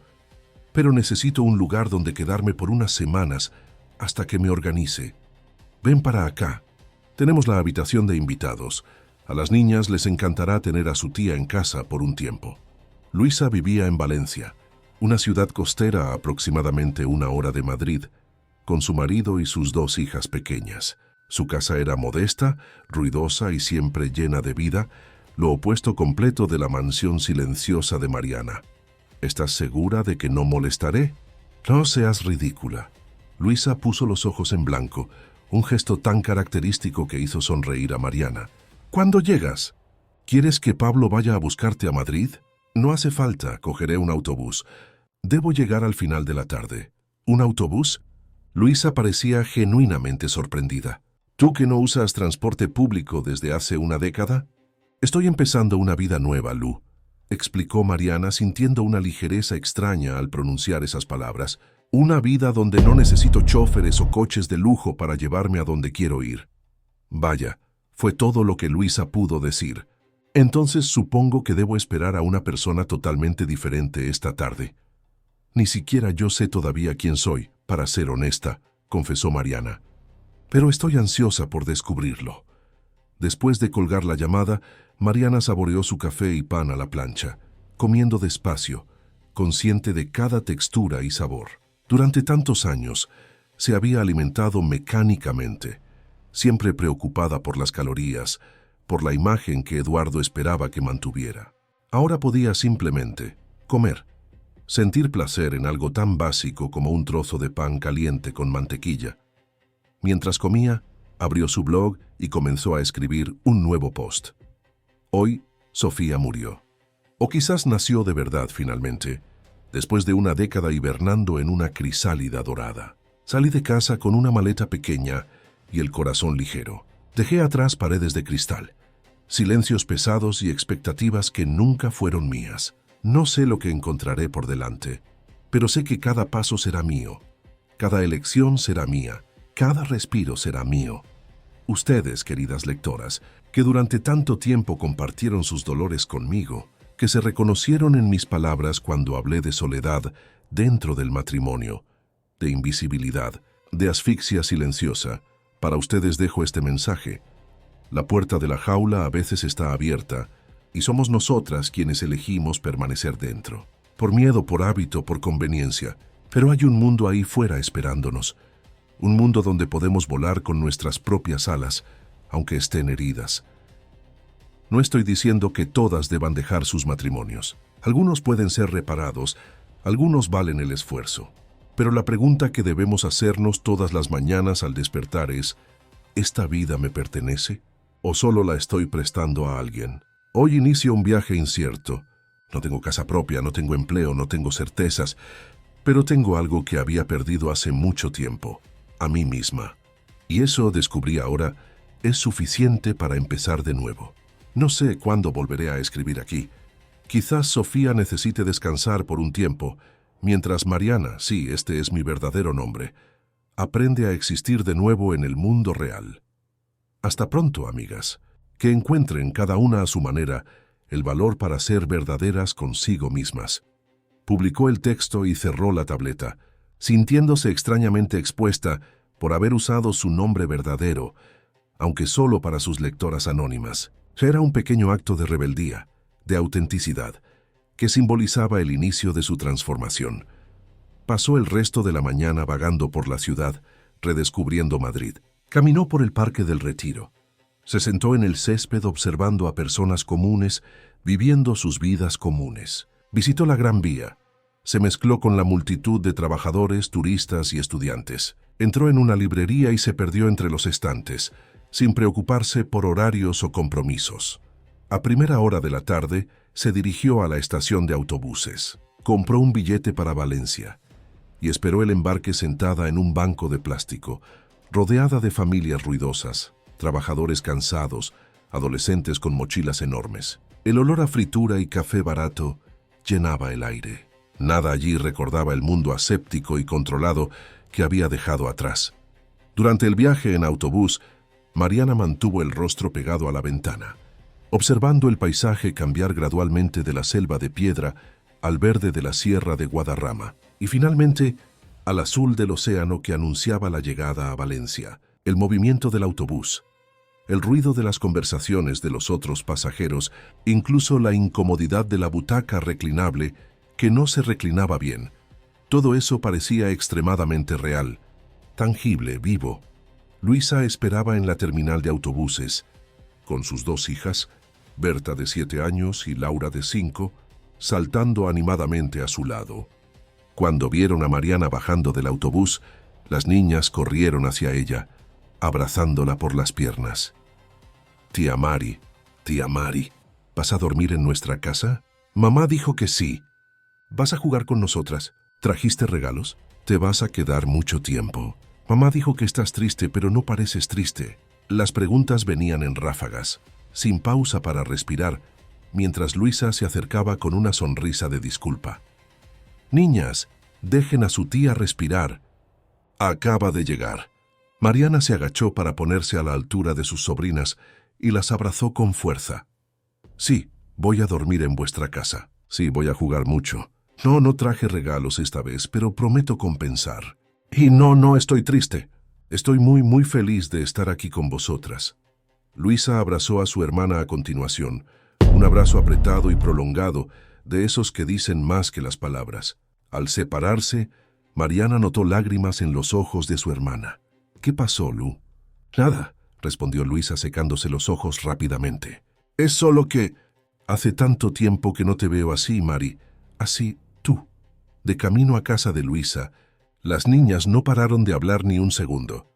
Pero necesito un lugar donde quedarme por unas semanas hasta que me organice. Ven para acá. Tenemos la habitación de invitados. A las niñas les encantará tener a su tía en casa por un tiempo». Luisa vivía en Valencia, una ciudad costera a aproximadamente 1 hora de Madrid, con su marido y sus 2 hijas pequeñas. Su casa era modesta, ruidosa y siempre llena de vida, lo opuesto completo de la mansión silenciosa de Mariana. «¿Estás segura de que no molestaré?». «No seas ridícula». Luisa puso los ojos en blanco, un gesto tan característico que hizo sonreír a Mariana. «¿Cuándo llegas? ¿Quieres que Pablo vaya a buscarte a Madrid?». «No hace falta, cogeré un autobús. Debo llegar al final de la tarde». «¿Un autobús?». Luisa parecía genuinamente sorprendida. «¿Tú que no usas transporte público desde hace una década?». «Estoy empezando una vida nueva, Lu», explicó Mariana, sintiendo una ligereza extraña al pronunciar esas palabras. «Una vida donde no necesito choferes o coches de lujo para llevarme a donde quiero ir». Vaya, fue todo lo que Luisa pudo decir. «Entonces supongo que debo esperar a una persona totalmente diferente esta tarde». «Ni siquiera yo sé todavía quién soy, para ser honesta», confesó Mariana. «Pero estoy ansiosa por descubrirlo». Después de colgar la llamada, Mariana saboreó su café y pan a la plancha, comiendo despacio, consciente de cada textura y sabor. Durante tantos años, se había alimentado mecánicamente, siempre preocupada por las calorías, por la imagen que Eduardo esperaba que mantuviera. Ahora podía simplemente comer, sentir placer en algo tan básico como un trozo de pan caliente con mantequilla. Mientras comía, abrió su blog y comenzó a escribir un nuevo post. Hoy, Sofía murió. O quizás nació de verdad finalmente, después de una década hibernando en una crisálida dorada. Salí de casa con una maleta pequeña y el corazón ligero. Dejé atrás paredes de cristal, silencios pesados y expectativas que nunca fueron mías. No sé lo que encontraré por delante, pero sé que cada paso será mío, cada elección será mía, cada respiro será mío. Ustedes, queridas lectoras, que durante tanto tiempo compartieron sus dolores conmigo, que se reconocieron en mis palabras cuando hablé de soledad dentro del matrimonio, de invisibilidad, de asfixia silenciosa, para ustedes dejo este mensaje. La puerta de la jaula a veces está abierta, y somos nosotras quienes elegimos permanecer dentro. Por miedo, por hábito, por conveniencia. Pero hay un mundo ahí fuera esperándonos. Un mundo donde podemos volar con nuestras propias alas, aunque estén heridas. No estoy diciendo que todas deban dejar sus matrimonios. Algunos pueden ser reparados, algunos valen el esfuerzo. Pero la pregunta que debemos hacernos todas las mañanas al despertar es, ¿esta vida me pertenece? ¿O solo la estoy prestando a alguien? Hoy inicio un viaje incierto. No tengo casa propia, no tengo empleo, no tengo certezas, pero tengo algo que había perdido hace mucho tiempo, a mí misma. Y eso, descubrí ahora, es suficiente para empezar de nuevo. No sé cuándo volveré a escribir aquí. Quizás Sofía necesite descansar por un tiempo, mientras Mariana, sí, este es mi verdadero nombre, aprende a existir de nuevo en el mundo real. Hasta pronto, amigas. Que encuentren cada una a su manera el valor para ser verdaderas consigo mismas. Publicó el texto y cerró la tableta, sintiéndose extrañamente expuesta por haber usado su nombre verdadero, aunque solo para sus lectoras anónimas. Era un pequeño acto de rebeldía, de autenticidad, que simbolizaba el inicio de su transformación. Pasó el resto de la mañana vagando por la ciudad, redescubriendo Madrid. Caminó por el Parque del Retiro. Se sentó en el césped observando a personas comunes, viviendo sus vidas comunes. Visitó la Gran Vía. Se mezcló con la multitud de trabajadores, turistas y estudiantes. Entró en una librería y se perdió entre los estantes, sin preocuparse por horarios o compromisos. A primera hora de la tarde, se dirigió a la estación de autobuses. Compró un billete para Valencia y esperó el embarque sentada en un banco de plástico, rodeada de familias ruidosas, trabajadores cansados, adolescentes con mochilas enormes. El olor a fritura y café barato llenaba el aire. Nada allí recordaba el mundo aséptico y controlado que había dejado atrás. Durante el viaje en autobús, Mariana mantuvo el rostro pegado a la ventana, observando el paisaje cambiar gradualmente de la selva de piedra al verde de la sierra de Guadarrama y finalmente al azul del océano que anunciaba la llegada a Valencia. El movimiento del autobús, el ruido de las conversaciones de los otros pasajeros, incluso la incomodidad de la butaca reclinable que no se reclinaba bien. Todo eso parecía extremadamente real, tangible, vivo. Luisa esperaba en la terminal de autobuses, con sus dos hijas, Berta de 7 años y Laura de 5, saltando animadamente a su lado. Cuando vieron a Mariana bajando del autobús, las niñas corrieron hacia ella, abrazándola por las piernas. Tía Mari, ¿vas a dormir en nuestra casa? Mamá dijo que sí. ¿Vas a jugar con nosotras? ¿Trajiste regalos? Te vas a quedar mucho tiempo. Mamá dijo que estás triste, pero no pareces triste. Las preguntas venían en ráfagas, sin pausa para respirar, mientras Luisa se acercaba con una sonrisa de disculpa. Niñas, dejen a su tía respirar. Acaba de llegar. Mariana se agachó para ponerse a la altura de sus sobrinas y las abrazó con fuerza. Sí, voy a dormir en vuestra casa. Sí, voy a jugar mucho. No traje regalos esta vez, pero prometo compensar. Y no estoy triste. Estoy muy feliz de estar aquí con vosotras. Luisa abrazó a su hermana a continuación, un abrazo apretado y prolongado, de esos que dicen más que las palabras. Al separarse, Mariana notó lágrimas en los ojos de su hermana. ¿Qué pasó, Lu? Nada, respondió Luisa secándose los ojos rápidamente. Es solo que hace tanto tiempo que no te veo así, Mari. Así, tú. De camino a casa de Luisa, las niñas no pararon de hablar ni un segundo,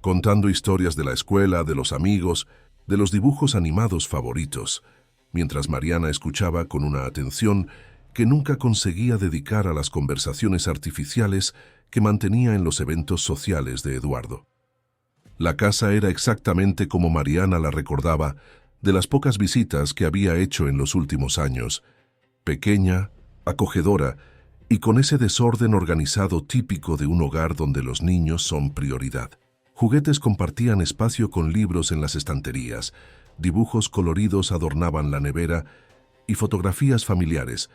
contando historias de la escuela, de los amigos, de los dibujos animados favoritos, mientras Mariana escuchaba con una atención que nunca conseguía dedicar a las conversaciones artificiales que mantenía en los eventos sociales de Eduardo. La casa era exactamente como Mariana la recordaba de las pocas visitas que había hecho en los últimos años, pequeña, acogedora y con ese desorden organizado típico de un hogar donde los niños son prioridad. Juguetes compartían espacio con libros en las estanterías, dibujos coloridos adornaban la nevera y fotografías familiares,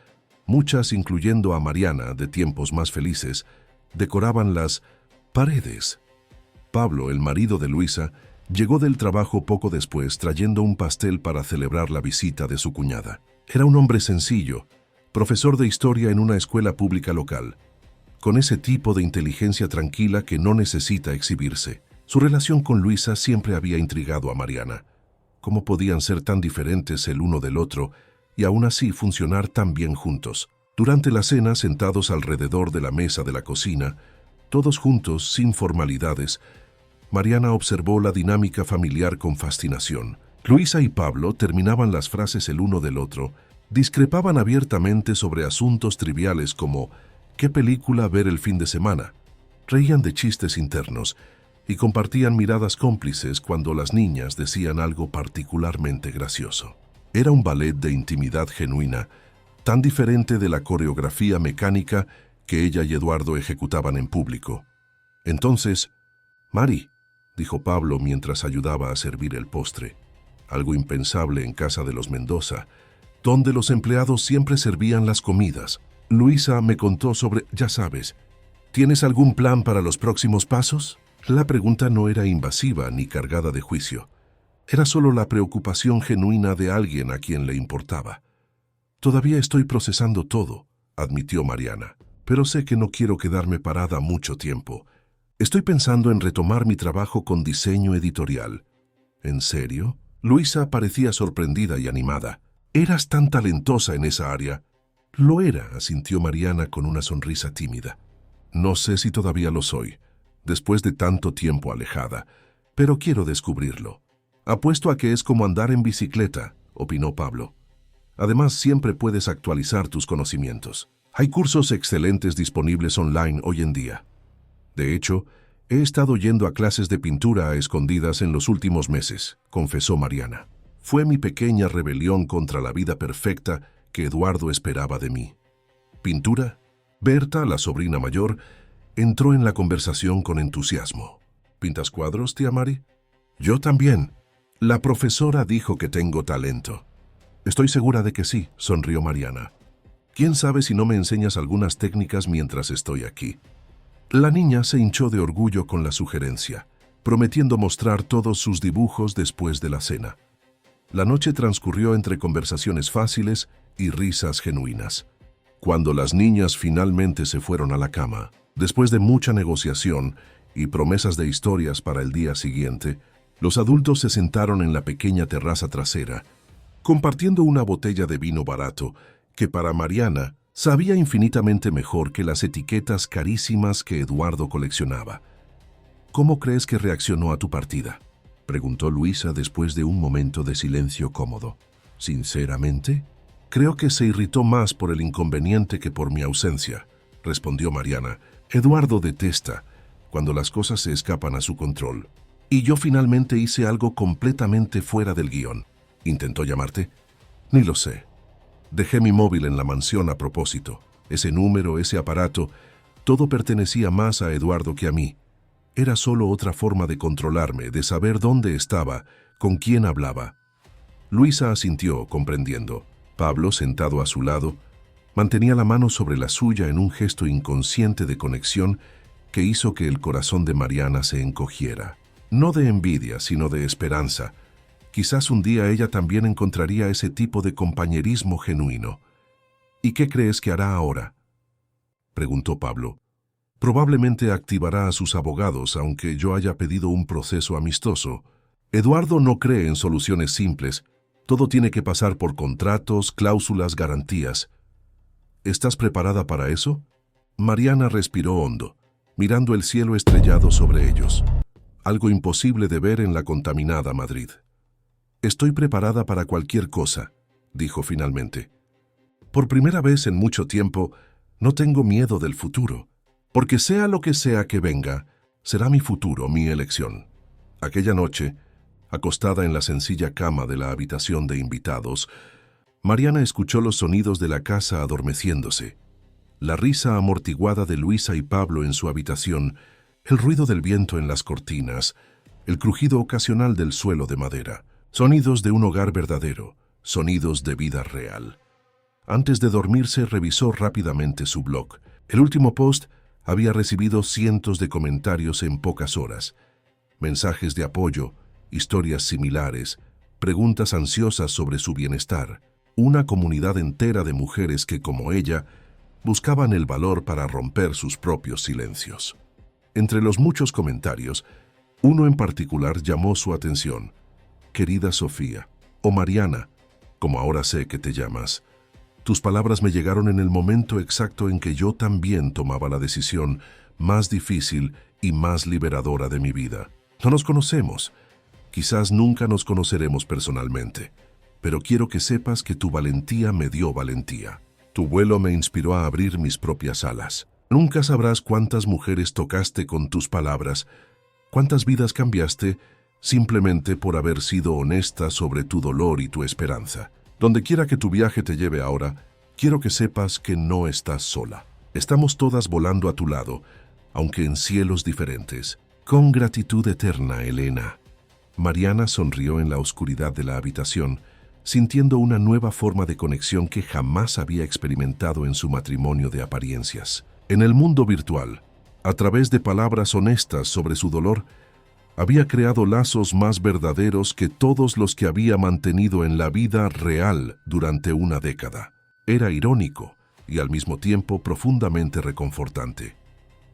muchas incluyendo a Mariana de tiempos más felices, decoraban las paredes. Pablo, el marido de Luisa, llegó del trabajo poco después trayendo un pastel para celebrar la visita de su cuñada. Era un hombre sencillo, profesor de historia en una escuela pública local, con ese tipo de inteligencia tranquila que no necesita exhibirse. Su relación con Luisa siempre había intrigado a Mariana. ¿Cómo podían ser tan diferentes el uno del otro y aún así funcionar tan bien juntos? Durante la cena, sentados alrededor de la mesa de la cocina, todos juntos, sin formalidades, Mariana observó la dinámica familiar con fascinación. Luisa y Pablo terminaban las frases el uno del otro, discrepaban abiertamente sobre asuntos triviales como ¿qué película ver el fin de semana? Reían de chistes internos y compartían miradas cómplices cuando las niñas decían algo particularmente gracioso. Era un ballet de intimidad genuina, tan diferente de la coreografía mecánica que ella y Eduardo ejecutaban en público. Entonces, Mari, dijo Pablo mientras ayudaba a servir el postre, algo impensable en casa de los Mendoza, donde los empleados siempre servían las comidas. Luisa me contó sobre, ya sabes, ¿tienes algún plan para los próximos pasos? La pregunta no era invasiva ni cargada de juicio. Era solo la preocupación genuina de alguien a quien le importaba. Todavía estoy procesando todo, admitió Mariana, pero sé que no quiero quedarme parada mucho tiempo. Estoy pensando en retomar mi trabajo con diseño editorial. ¿En serio? Luisa parecía sorprendida y animada. ¿Eras tan talentosa en esa área? Lo era, asintió Mariana con una sonrisa tímida. No sé si todavía lo soy, después de tanto tiempo alejada, pero quiero descubrirlo. Apuesto a que es como andar en bicicleta, opinó Pablo. Además, siempre puedes actualizar tus conocimientos. Hay cursos excelentes disponibles online hoy en día. De hecho, he estado yendo a clases de pintura a escondidas en los últimos meses, confesó Mariana. Fue mi pequeña rebelión contra la vida perfecta que Eduardo esperaba de mí. ¿Pintura? Berta, la sobrina mayor, entró en la conversación con entusiasmo. ¿Pintas cuadros, tía Mari? Yo también. La profesora dijo que tengo talento. Estoy segura de que sí, sonrió Mariana. ¿Quién sabe si no me enseñas algunas técnicas mientras estoy aquí? La niña se hinchó de orgullo con la sugerencia, prometiendo mostrar todos sus dibujos después de la cena. La noche transcurrió entre conversaciones fáciles y risas genuinas. Cuando las niñas finalmente se fueron a la cama, después de mucha negociación y promesas de historias para el día siguiente, los adultos se sentaron en la pequeña terraza trasera, compartiendo una botella de vino barato que para Mariana sabía infinitamente mejor que las etiquetas carísimas que Eduardo coleccionaba. ¿Cómo crees que reaccionó a tu partida?, preguntó Luisa después de un momento de silencio cómodo. Sinceramente, creo que se irritó más por el inconveniente que por mi ausencia, respondió Mariana. Eduardo detesta cuando las cosas se escapan a su control. Y yo finalmente hice algo completamente fuera del guión. ¿Intentó llamarte? Ni lo sé. Dejé mi móvil en la mansión a propósito. Ese número, ese aparato, todo pertenecía más a Eduardo que a mí. Era solo otra forma de controlarme, de saber dónde estaba, con quién hablaba. Luisa asintió, comprendiendo. Pablo, sentado a su lado, mantenía la mano sobre la suya en un gesto inconsciente de conexión que hizo que el corazón de Mariana se encogiera. No de envidia, sino de esperanza. Quizás un día ella también encontraría ese tipo de compañerismo genuino. ¿Y qué crees que hará ahora?, preguntó Pablo. Probablemente activará a sus abogados, aunque yo haya pedido un proceso amistoso. Eduardo no cree en soluciones simples. Todo tiene que pasar por contratos, cláusulas, garantías. ¿Estás preparada para eso? Mariana respiró hondo, mirando el cielo estrellado sobre ellos. Algo imposible de ver en la contaminada Madrid. Estoy preparada para cualquier cosa, dijo finalmente. Por primera vez en mucho tiempo, no tengo miedo del futuro. Porque sea lo que sea que venga, será mi futuro, mi elección. Aquella noche, acostada en la sencilla cama de la habitación de invitados, Mariana escuchó los sonidos de la casa adormeciéndose, la risa amortiguada de Luisa y Pablo en su habitación, el ruido del viento en las cortinas, el crujido ocasional del suelo de madera, sonidos de un hogar verdadero, sonidos de vida real. Antes de dormirse, revisó rápidamente su blog. El último post había recibido cientos de comentarios en pocas horas, mensajes de apoyo, historias similares, preguntas ansiosas sobre su bienestar, una comunidad entera de mujeres que, como ella, buscaban el valor para romper sus propios silencios. Entre los muchos comentarios, uno en particular llamó su atención. Querida Sofía, o Mariana, como ahora sé que te llamas, Tus palabras me llegaron en el momento exacto en que yo también tomaba la decisión más difícil y más liberadora de mi vida. No nos conocemos, quizás nunca nos conoceremos personalmente, pero quiero que sepas que tu valentía me dio valentía. Tu vuelo me inspiró a abrir mis propias alas. Nunca sabrás cuántas mujeres tocaste con tus palabras, cuántas vidas cambiaste simplemente por haber sido honesta sobre tu dolor y tu esperanza. Donde quiera que tu viaje te lleve ahora, quiero que sepas que no estás sola. Estamos todas volando a tu lado, aunque en cielos diferentes. Con gratitud eterna, Elena. Mariana sonrió en la oscuridad de la habitación, sintiendo una nueva forma de conexión que jamás había experimentado en su matrimonio de apariencias. En el mundo virtual, a través de palabras honestas sobre su dolor, había creado lazos más verdaderos que todos los que había mantenido en la vida real durante una década. Era irónico y al mismo tiempo profundamente reconfortante.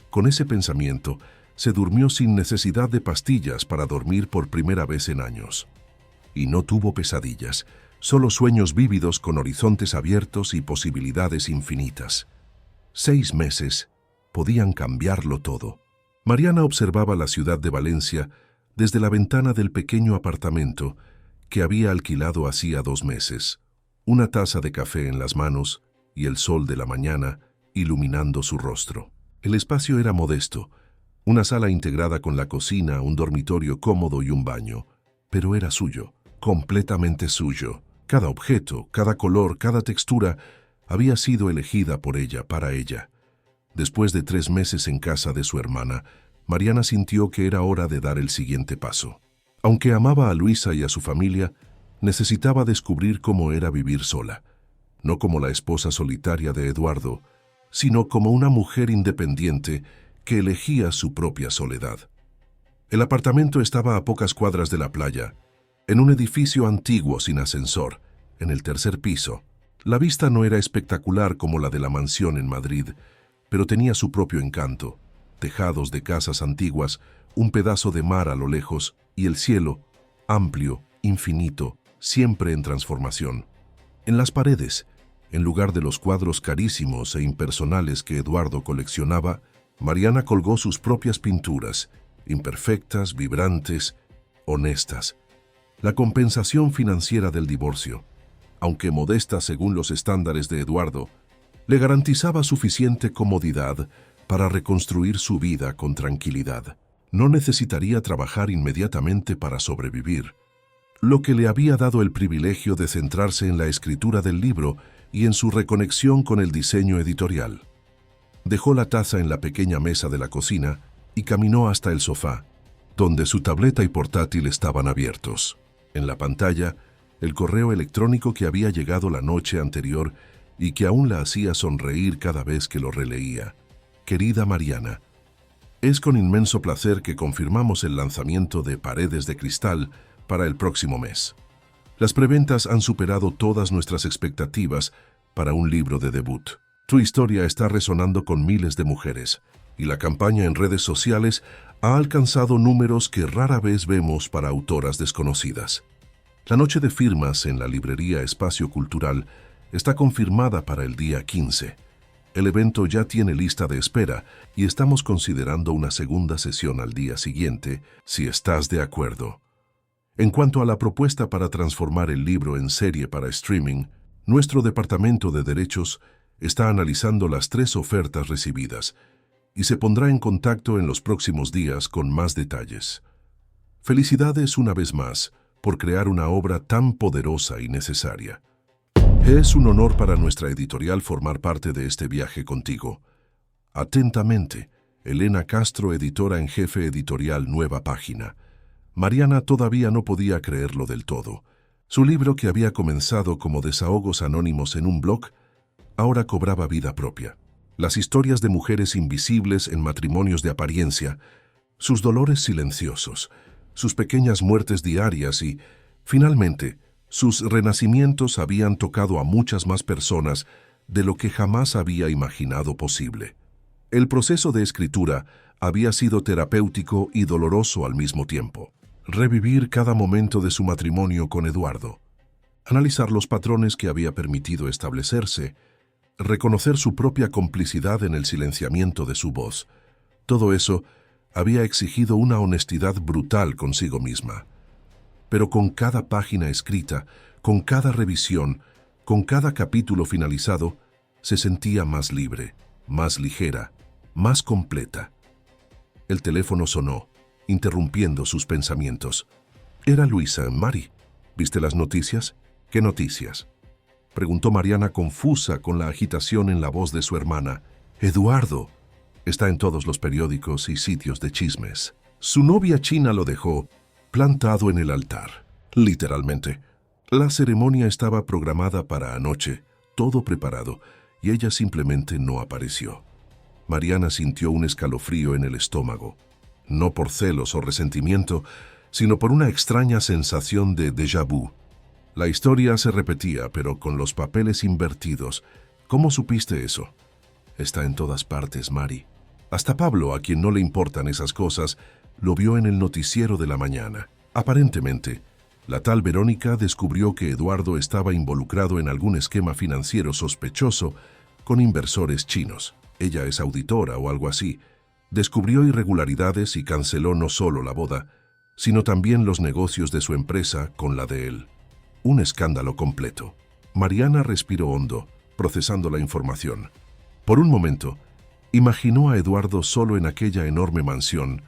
Con ese pensamiento, se durmió sin necesidad de pastillas para dormir por primera vez en años. Y no tuvo pesadillas, solo sueños vívidos con horizontes abiertos y posibilidades infinitas. 6 meses podían cambiarlo todo. Mariana observaba la ciudad de Valencia desde la ventana del pequeño apartamento que había alquilado hacía 2 meses, una taza de café en las manos y el sol de la mañana iluminando su rostro. El espacio era modesto, una sala integrada con la cocina, un dormitorio cómodo y un baño, pero era suyo, completamente suyo. Cada objeto, cada color, cada textura había sido elegida por ella, para ella. Después de 3 meses en casa de su hermana, Mariana sintió que era hora de dar el siguiente paso. Aunque amaba a Luisa y a su familia, necesitaba descubrir cómo era vivir sola, no como la esposa solitaria de Eduardo, sino como una mujer independiente que elegía su propia soledad. El apartamento estaba a pocas cuadras de la playa, en un edificio antiguo sin ascensor, en el 3er piso. La vista no era espectacular como la de la mansión en Madrid, pero tenía su propio encanto: tejados de casas antiguas, un pedazo de mar a lo lejos y el cielo, amplio, infinito, siempre en transformación. En las paredes, en lugar de los cuadros carísimos e impersonales que Eduardo coleccionaba, Mariana colgó sus propias pinturas, imperfectas, vibrantes, honestas. La compensación financiera del divorcio, aunque modesta según los estándares de Eduardo, le garantizaba suficiente comodidad para reconstruir su vida con tranquilidad. No necesitaría trabajar inmediatamente para sobrevivir, lo que le había dado el privilegio de centrarse en la escritura del libro y en su reconexión con el diseño editorial. Dejó la taza en la pequeña mesa de la cocina y caminó hasta el sofá, donde su tableta y portátil estaban abiertos. En la pantalla, el correo electrónico que había llegado la noche anterior y que aún la hacía sonreír cada vez que lo releía. Querida Mariana, es con inmenso placer que confirmamos el lanzamiento de Paredes de Cristal para el próximo mes. Las preventas han superado todas nuestras expectativas para un libro de debut. Tu historia está resonando con miles de mujeres y la campaña en redes sociales ha alcanzado números que rara vez vemos para autoras desconocidas. La noche de firmas en la librería Espacio Cultural está confirmada para el día 15. El evento ya tiene lista de espera y estamos considerando una segunda sesión al día siguiente, si estás de acuerdo. En cuanto a la propuesta para transformar el libro en serie para streaming, nuestro departamento de derechos está analizando las 3 ofertas recibidas y se pondrá en contacto en los próximos días con más detalles. Felicidades una vez más por crear una obra tan poderosa y necesaria. Es un honor para nuestra editorial formar parte de este viaje contigo. Atentamente, Elena Castro, editora en jefe editorial Nueva Página. Mariana todavía no podía creerlo del todo. Su libro, que había comenzado como desahogos anónimos en un blog, ahora cobraba vida propia. Las historias de mujeres invisibles en matrimonios de apariencia, sus dolores silenciosos, sus pequeñas muertes diarias y, finalmente, sus renacimientos habían tocado a muchas más personas de lo que jamás había imaginado posible. El proceso de escritura había sido terapéutico y doloroso al mismo tiempo. Revivir cada momento de su matrimonio con Eduardo, analizar los patrones que había permitido establecerse, reconocer su propia complicidad en el silenciamiento de su voz. Todo eso había exigido una honestidad brutal consigo misma. Pero con cada página escrita, con cada revisión, con cada capítulo finalizado, se sentía más libre, más ligera, más completa. El teléfono sonó, interrumpiendo sus pensamientos. Era Luisa. «Mari, ¿viste las noticias?» «¿Qué noticias?», preguntó Mariana confusa con la agitación en la voz de su hermana. «Eduardo. Está en todos los periódicos y sitios de chismes. Su novia china lo dejó plantado en el altar, literalmente. La ceremonia estaba programada para anoche, todo preparado, y ella simplemente no apareció». Mariana sintió un escalofrío en el estómago, no por celos o resentimiento, sino por una extraña sensación de déjà vu. La historia se repetía, pero con los papeles invertidos. «¿Cómo supiste eso?» «Está en todas partes, Mari. Hasta Pablo, a quien no le importan esas cosas, lo vio en el noticiero de la mañana. Aparentemente, la tal Verónica descubrió que Eduardo estaba involucrado en algún esquema financiero sospechoso con inversores chinos. Ella es auditora o algo así. Descubrió irregularidades y canceló no solo la boda, sino también los negocios de su empresa con la de él. Un escándalo completo». Mariana respiró hondo, procesando la información. Por un momento, imaginó a Eduardo solo en aquella enorme mansión,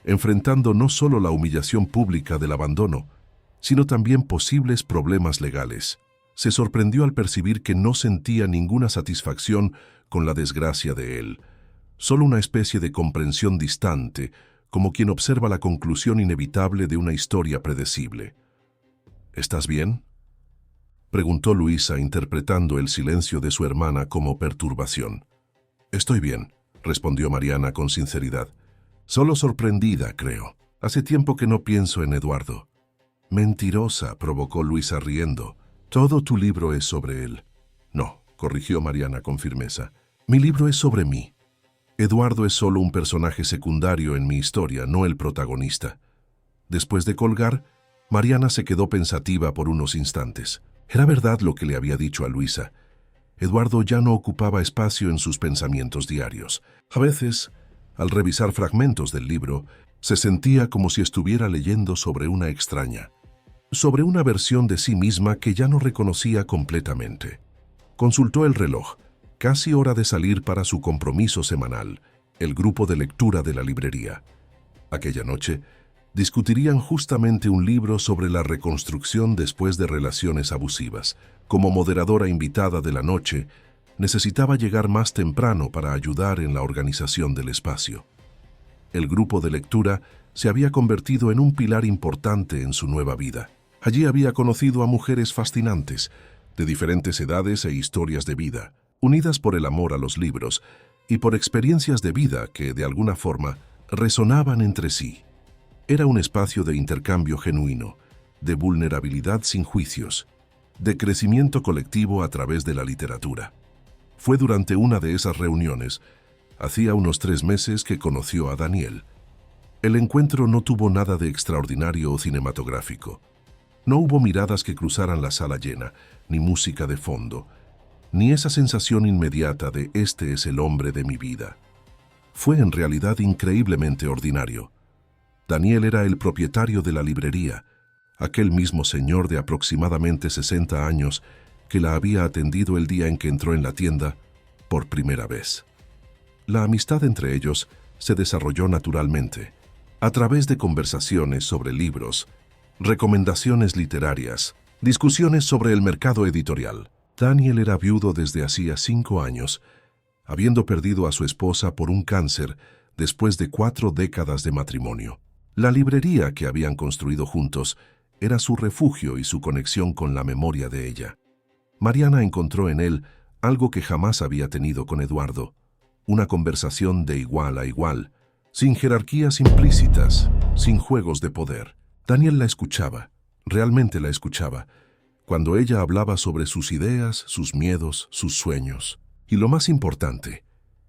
enfrentando no solo la humillación pública del abandono, sino también posibles problemas legales. Se sorprendió al percibir que no sentía ninguna satisfacción con la desgracia de él, solo una especie de comprensión distante, como quien observa la conclusión inevitable de una historia predecible. «¿Estás bien?», preguntó Luisa, interpretando el silencio de su hermana como perturbación. «Estoy bien», respondió Mariana con sinceridad. «Solo sorprendida, creo. Hace tiempo que no pienso en Eduardo». «Mentirosa», provocó Luisa riendo. «Todo tu libro es sobre él». «No», corrigió Mariana con firmeza. «Mi libro es sobre mí. Eduardo es solo un personaje secundario en mi historia, no el protagonista». Después de colgar, Mariana se quedó pensativa por unos instantes. Era verdad lo que le había dicho a Luisa. Eduardo ya no ocupaba espacio en sus pensamientos diarios. A veces, al revisar fragmentos del libro, se sentía como si estuviera leyendo sobre una extraña, sobre una versión de sí misma que ya no reconocía completamente. Consultó el reloj, casi hora de salir para su compromiso semanal, el grupo de lectura de la librería. Aquella noche, discutirían justamente un libro sobre la reconstrucción después de relaciones abusivas. Como moderadora invitada de la noche, necesitaba llegar más temprano para ayudar en la organización del espacio. El grupo de lectura se había convertido en un pilar importante en su nueva vida. Allí había conocido a mujeres fascinantes, de diferentes edades e historias de vida, unidas por el amor a los libros y por experiencias de vida que, de alguna forma, resonaban entre sí. Era un espacio de intercambio genuino, de vulnerabilidad sin juicios, de crecimiento colectivo a través de la literatura. Fue durante una de esas reuniones, hacía unos 3 meses, que conoció a Daniel. El encuentro no tuvo nada de extraordinario o cinematográfico. No hubo miradas que cruzaran la sala llena, ni música de fondo, ni esa sensación inmediata de «este es el hombre de mi vida». Fue en realidad increíblemente ordinario. Daniel era el propietario de la librería, aquel mismo señor de aproximadamente 60 años que la había atendido el día en que entró en la tienda por primera vez. La amistad entre ellos se desarrolló naturalmente, a través de conversaciones sobre libros, recomendaciones literarias, discusiones sobre el mercado editorial. Daniel era viudo desde hacía 5 años, habiendo perdido a su esposa por un cáncer después de 4 décadas de matrimonio. La librería que habían construido juntos era su refugio y su conexión con la memoria de ella. Mariana encontró en él algo que jamás había tenido con Eduardo, una conversación de igual a igual, sin jerarquías implícitas, sin juegos de poder. Daniel la escuchaba, realmente la escuchaba, cuando ella hablaba sobre sus ideas, sus miedos, sus sueños. Y lo más importante,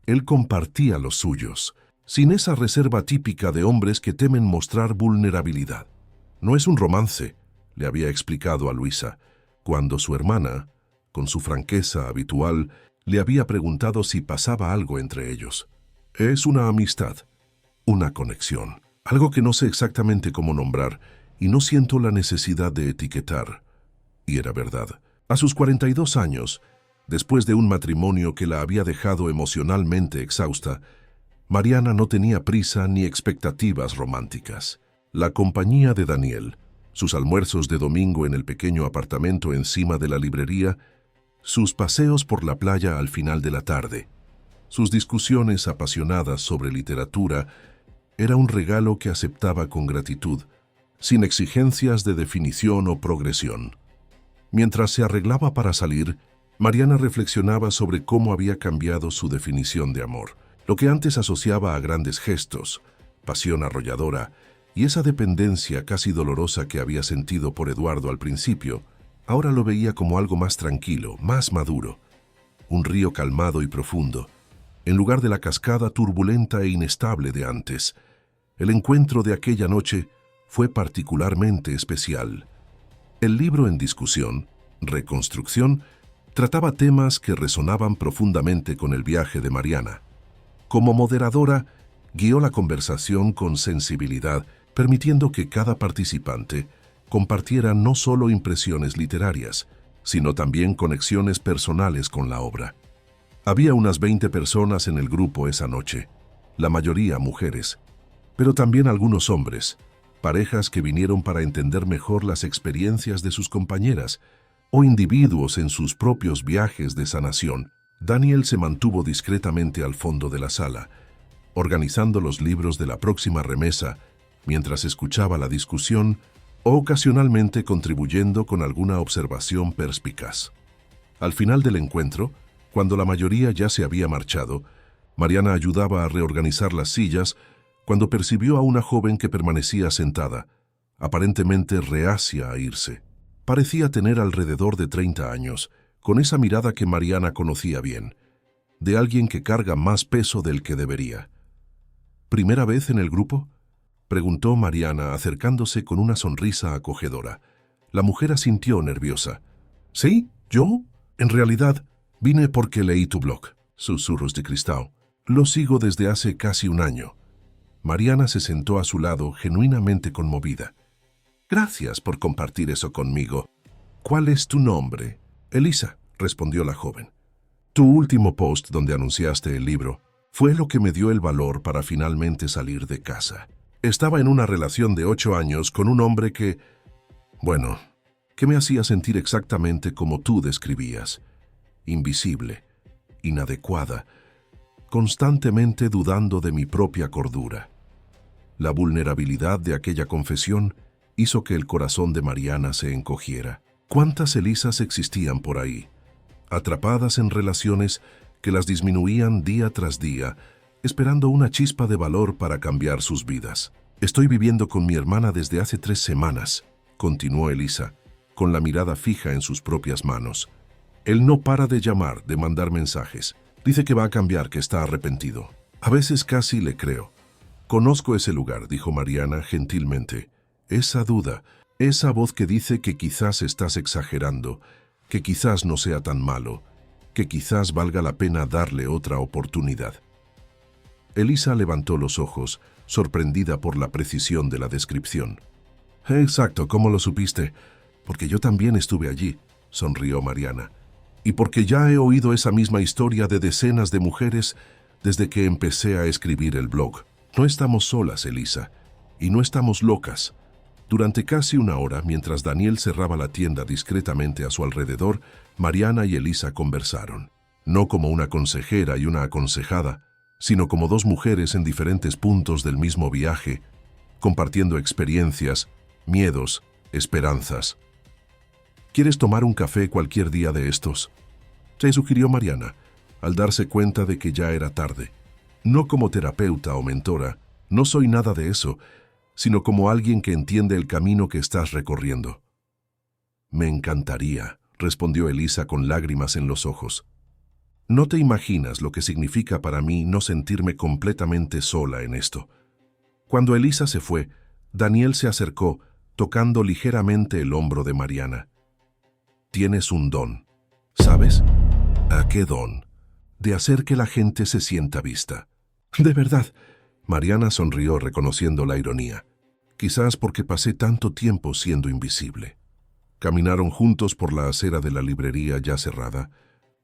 él compartía los suyos, sin esa reserva típica de hombres que temen mostrar vulnerabilidad. «No es un romance», le había explicado a Luisa. cuando su hermana, con su franqueza habitual, le había preguntado si pasaba algo entre ellos. Es una amistad, una conexión, algo que no sé exactamente cómo nombrar y no siento la necesidad de etiquetar. Y era verdad. A sus 42 años, después de un matrimonio que la había dejado emocionalmente exhausta, Mariana no tenía prisa ni expectativas románticas. La compañía de Daniel, sus almuerzos de domingo en el pequeño apartamento encima de la librería, sus paseos por la playa al final de la tarde, sus discusiones apasionadas sobre literatura, era un regalo que aceptaba con gratitud, sin exigencias de definición o progresión. Mientras se arreglaba para salir, Mariana reflexionaba sobre cómo había cambiado su definición de amor. Lo que antes asociaba a grandes gestos, pasión arrolladora y esa dependencia casi dolorosa que había sentido por Eduardo al principio, ahora lo veía como algo más tranquilo, más maduro. Un río calmado y profundo, en lugar de la cascada turbulenta e inestable de antes. El encuentro de aquella noche fue particularmente especial. El libro en discusión, Reconstrucción, trataba temas que resonaban profundamente con el viaje de Mariana. Como moderadora, guió la conversación con sensibilidad, permitiendo que cada participante compartiera no solo impresiones literarias, sino también conexiones personales con la obra. Había unas 20 personas en el grupo esa noche, la mayoría mujeres, pero también algunos hombres, parejas que vinieron para entender mejor las experiencias de sus compañeras o individuos en sus propios viajes de sanación. Daniel se mantuvo discretamente al fondo de la sala, organizando los libros de la próxima remesa mientras escuchaba la discusión o ocasionalmente contribuyendo con alguna observación perspicaz. Al final del encuentro, cuando la mayoría ya se había marchado, Mariana ayudaba a reorganizar las sillas cuando percibió a una joven que permanecía sentada, aparentemente reacia a irse. Parecía tener alrededor de 30 años, con esa mirada que Mariana conocía bien, de alguien que carga más peso del que debería. ¿Primera vez en el grupo?, preguntó Mariana, acercándose con una sonrisa acogedora. La mujer asintió nerviosa. ¿Sí? ¿Yo? En realidad, vine porque leí tu blog, Susurros de Cristal. Lo sigo desde hace casi un año. Mariana se sentó a su lado, genuinamente conmovida. Gracias por compartir eso conmigo. ¿Cuál es tu nombre? Elisa, respondió la joven. Tu último post donde anunciaste el libro fue lo que me dio el valor para finalmente salir de casa. Estaba en una relación de 8 años con un hombre que me hacía sentir exactamente como tú describías. Invisible, inadecuada, constantemente dudando de mi propia cordura. La vulnerabilidad de aquella confesión hizo que el corazón de Mariana se encogiera. ¿Cuántas Elisas existían por ahí, atrapadas en relaciones que las disminuían día tras día, esperando una chispa de valor para cambiar sus vidas? Estoy viviendo con mi hermana desde hace 3 semanas, continuó Elisa, con la mirada fija en sus propias manos. Él no para de llamar, de mandar mensajes. Dice que va a cambiar, que está arrepentido. A veces casi le creo. Conozco ese lugar, dijo Mariana gentilmente. Esa duda, esa voz que dice que quizás estás exagerando, que quizás no sea tan malo, que quizás valga la pena darle otra oportunidad. Elisa levantó los ojos, sorprendida por la precisión de la descripción. Exacto, ¿cómo lo supiste? Porque yo también estuve allí, sonrió Mariana. Y porque ya he oído esa misma historia de decenas de mujeres desde que empecé a escribir el blog. No estamos solas, Elisa, y no estamos locas. Durante casi una hora, mientras Daniel cerraba la tienda discretamente a su alrededor, Mariana y Elisa conversaron. No como una consejera y una aconsejada, sino como 2 mujeres en diferentes puntos del mismo viaje, compartiendo experiencias, miedos, esperanzas. ¿Quieres tomar un café cualquier día de estos?, se sugirió Mariana, al darse cuenta de que ya era tarde. No como terapeuta o mentora, no soy nada de eso, sino como alguien que entiende el camino que estás recorriendo. Me encantaría, respondió Elisa con lágrimas en los ojos. No te imaginas lo que significa para mí no sentirme completamente sola en esto. Cuando Elisa se fue, Daniel se acercó, tocando ligeramente el hombro de Mariana. Tienes un don. ¿Sabes? ¿A qué don? De hacer que la gente se sienta vista. De verdad. Mariana sonrió reconociendo la ironía. Quizás porque pasé tanto tiempo siendo invisible. Caminaron juntos por la acera de la librería ya cerrada.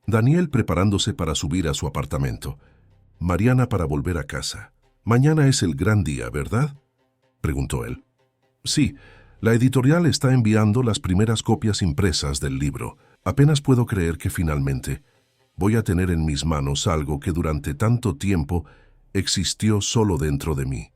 Daniel preparándose para subir a su apartamento. Mariana para volver a casa. «Mañana es el gran día, ¿verdad?», preguntó él. «Sí, la editorial está enviando las primeras copias impresas del libro. Apenas puedo creer que finalmente voy a tener en mis manos algo que durante tanto tiempo existió solo dentro de mí.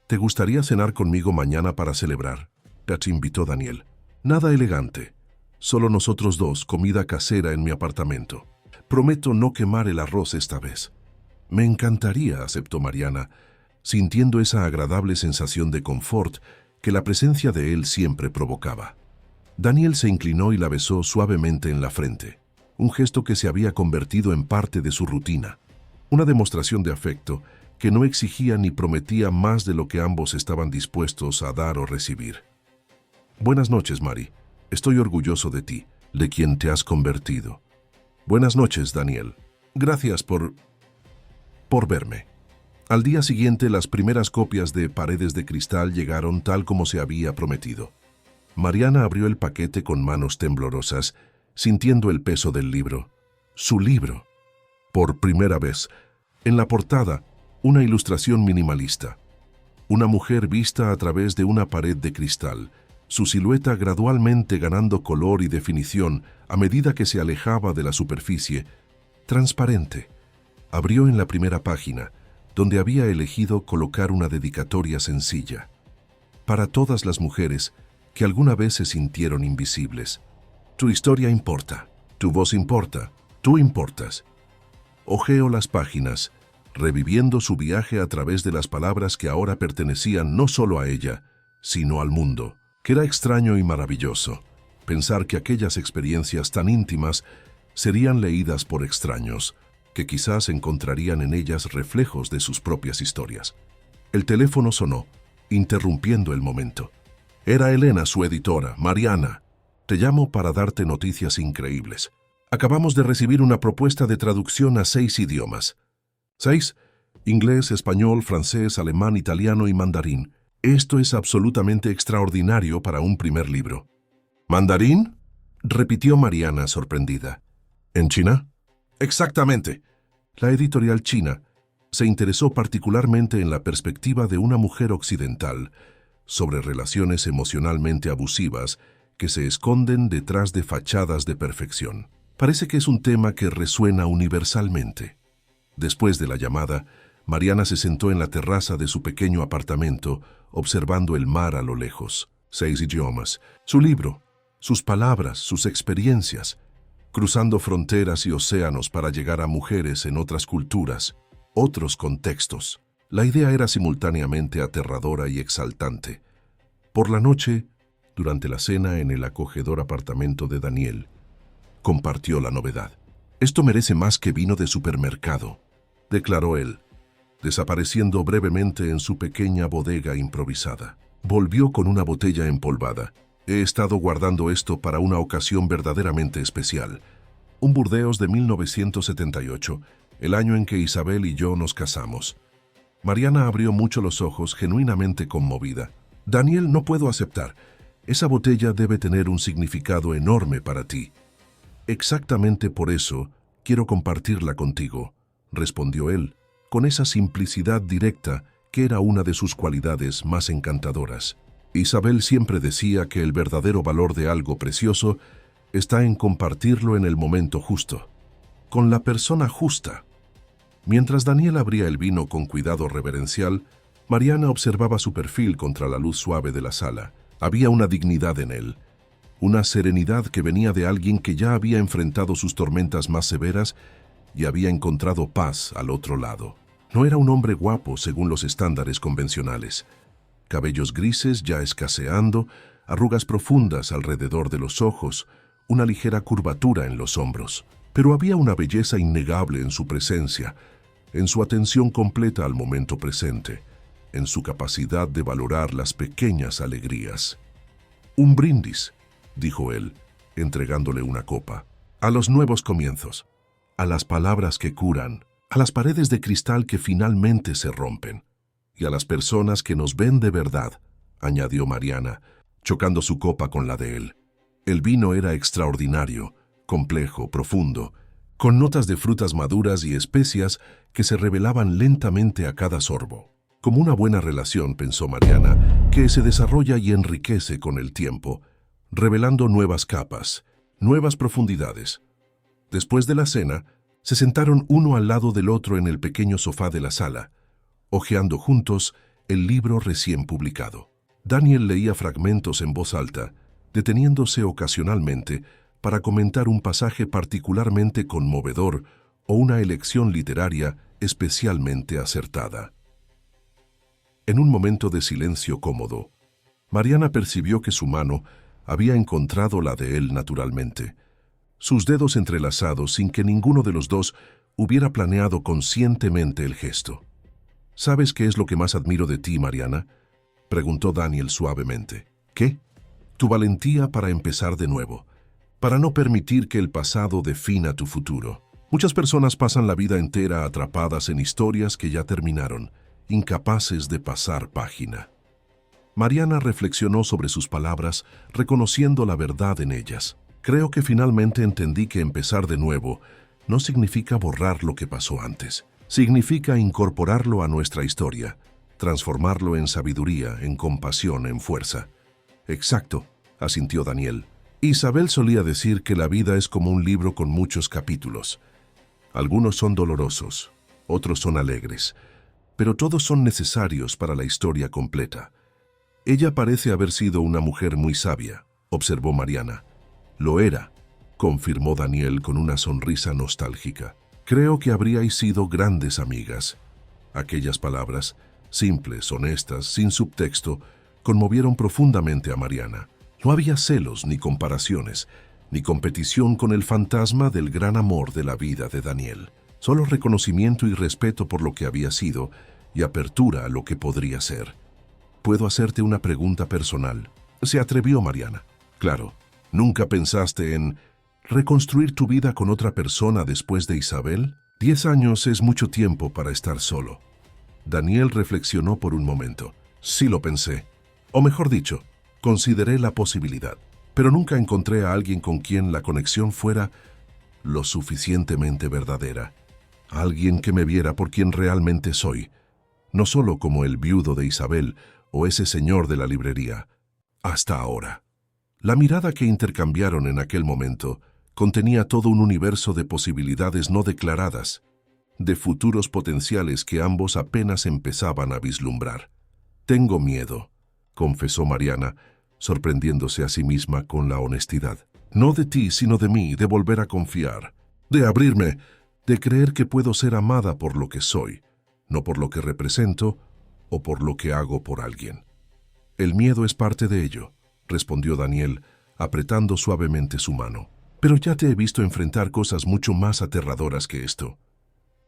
¿Te gustaría cenar conmigo mañana para celebrar?», te invitó Daniel. «Nada elegante. Solo nosotros dos, comida casera en mi apartamento. Prometo no quemar el arroz esta vez». «Me encantaría», aceptó Mariana, sintiendo esa agradable sensación de confort que la presencia de él siempre provocaba. Daniel se inclinó y la besó suavemente en la frente, un gesto que se había convertido en parte de su rutina, una demostración de afecto que no exigía ni prometía más de lo que ambos estaban dispuestos a dar o recibir. «Buenas noches, Mari. Estoy orgulloso de ti, de quien te has convertido». «Buenas noches, Daniel. Gracias por verme». Al día siguiente, las primeras copias de Paredes de Cristal llegaron tal como se había prometido. Mariana abrió el paquete con manos temblorosas, sintiendo el peso del libro. Su libro. Por primera vez, en la portada, una ilustración minimalista. Una mujer vista a través de una pared de cristal, su silueta gradualmente ganando color y definición a medida que se alejaba de la superficie, transparente. Abrió en la primera página, donde había elegido colocar una dedicatoria sencilla. Para todas las mujeres que alguna vez se sintieron invisibles. Tu historia importa, tu voz importa, tú importas. Hojeo las páginas, reviviendo su viaje a través de las palabras que ahora pertenecían no solo a ella, sino al mundo, que era extraño y maravilloso, pensar que aquellas experiencias tan íntimas serían leídas por extraños, que quizás encontrarían en ellas reflejos de sus propias historias. El teléfono sonó, interrumpiendo el momento. Era Elena, su editora. «Mariana, te llamo para darte noticias increíbles. Acabamos de recibir una propuesta de traducción a 6 idiomas». «¿6? Inglés, español, francés, alemán, italiano y mandarín. Esto es absolutamente extraordinario para un primer libro». «¿Mandarín?», repitió Mariana sorprendida. «¿En China?». «Exactamente». La editorial china se interesó particularmente en la perspectiva de una mujer occidental sobre relaciones emocionalmente abusivas que se esconden detrás de fachadas de perfección. Parece que es un tema que resuena universalmente. Después de la llamada, Mariana se sentó en la terraza de su pequeño apartamento, observando el mar a lo lejos. 6 idiomas, su libro, sus palabras, sus experiencias, cruzando fronteras y océanos para llegar a mujeres en otras culturas, otros contextos. La idea era simultáneamente aterradora y exaltante. Por la noche, durante la cena en el acogedor apartamento de Daniel, compartió la novedad. «Esto merece más que vino de supermercado», declaró él, desapareciendo brevemente en su pequeña bodega improvisada. Volvió con una botella empolvada. «He estado guardando esto para una ocasión verdaderamente especial. Un Burdeos de 1978, el año en que Isabel y yo nos casamos». Mariana abrió mucho los ojos, genuinamente conmovida. «Daniel, no puedo aceptar. Esa botella debe tener un significado enorme para ti». «Exactamente por eso quiero compartirla contigo», respondió él, con esa simplicidad directa que era una de sus cualidades más encantadoras. Isabel siempre decía que el verdadero valor de algo precioso está en compartirlo en el momento justo, con la persona justa. Mientras Daniel abría el vino con cuidado reverencial, Mariana observaba su perfil contra la luz suave de la sala. Había una dignidad en él, una serenidad que venía de alguien que ya había enfrentado sus tormentas más severas y había encontrado paz al otro lado. No era un hombre guapo según los estándares convencionales. Cabellos grises ya escaseando, arrugas profundas alrededor de los ojos, una ligera curvatura en los hombros. Pero había una belleza innegable en su presencia, en su atención completa al momento presente, en su capacidad de valorar las pequeñas alegrías. «Un brindis», dijo él, entregándole una copa. A los nuevos comienzos, a las palabras que curan, a las paredes de cristal que finalmente se rompen, y a las personas que nos ven de verdad, añadió Mariana, chocando su copa con la de él. El vino era extraordinario, complejo, profundo, con notas de frutas maduras y especias que se revelaban lentamente a cada sorbo. Como una buena relación, pensó Mariana, que se desarrolla y enriquece con el tiempo, revelando nuevas capas, nuevas profundidades. Después de la cena, se sentaron uno al lado del otro en el pequeño sofá de la sala, hojeando juntos el libro recién publicado. Daniel leía fragmentos en voz alta, deteniéndose ocasionalmente para comentar un pasaje particularmente conmovedor o una elección literaria especialmente acertada. En un momento de silencio cómodo, Mariana percibió que su mano había encontrado la de él naturalmente, sus dedos entrelazados sin que ninguno de los dos hubiera planeado conscientemente el gesto. ¿Sabes qué es lo que más admiro de ti, Mariana?, preguntó Daniel suavemente. ¿Qué? Tu valentía para empezar de nuevo, para no permitir que el pasado defina tu futuro. Muchas personas pasan la vida entera atrapadas en historias que ya terminaron, incapaces de pasar página. Mariana reflexionó sobre sus palabras, reconociendo la verdad en ellas. Creo que finalmente entendí que empezar de nuevo no significa borrar lo que pasó antes. Significa incorporarlo a nuestra historia, transformarlo en sabiduría, en compasión, en fuerza. Exacto, asintió Daniel. Isabel solía decir que la vida es como un libro con muchos capítulos. Algunos son dolorosos, otros son alegres, pero todos son necesarios para la historia completa. Ella parece haber sido una mujer muy sabia, observó Mariana. Lo era, confirmó Daniel con una sonrisa nostálgica. Creo que habríais sido grandes amigas. Aquellas palabras, simples, honestas, sin subtexto, conmovieron profundamente a Mariana. No había celos ni comparaciones, ni competición con el fantasma del gran amor de la vida de Daniel. Solo reconocimiento y respeto por lo que había sido y apertura a lo que podría ser. ¿Puedo hacerte una pregunta personal?, se atrevió Mariana. Claro, ¿nunca pensaste en reconstruir tu vida con otra persona después de Isabel? 10 años es mucho tiempo para estar solo. Daniel reflexionó por un momento. Sí lo pensé. O mejor dicho, consideré la posibilidad. Pero nunca encontré a alguien con quien la conexión fuera lo suficientemente verdadera. Alguien que me viera por quien realmente soy. No solo como el viudo de Isabel o ese señor de la librería. Hasta ahora. La mirada que intercambiaron en aquel momento contenía todo un universo de posibilidades no declaradas, de futuros potenciales que ambos apenas empezaban a vislumbrar. Tengo miedo, confesó Mariana, sorprendiéndose a sí misma con la honestidad. No de ti, sino de mí, de volver a confiar, de abrirme, de creer que puedo ser amada por lo que soy, no por lo que represento o por lo que hago por alguien. El miedo es parte de ello, respondió Daniel, apretando suavemente su mano. Pero ya te he visto enfrentar cosas mucho más aterradoras que esto.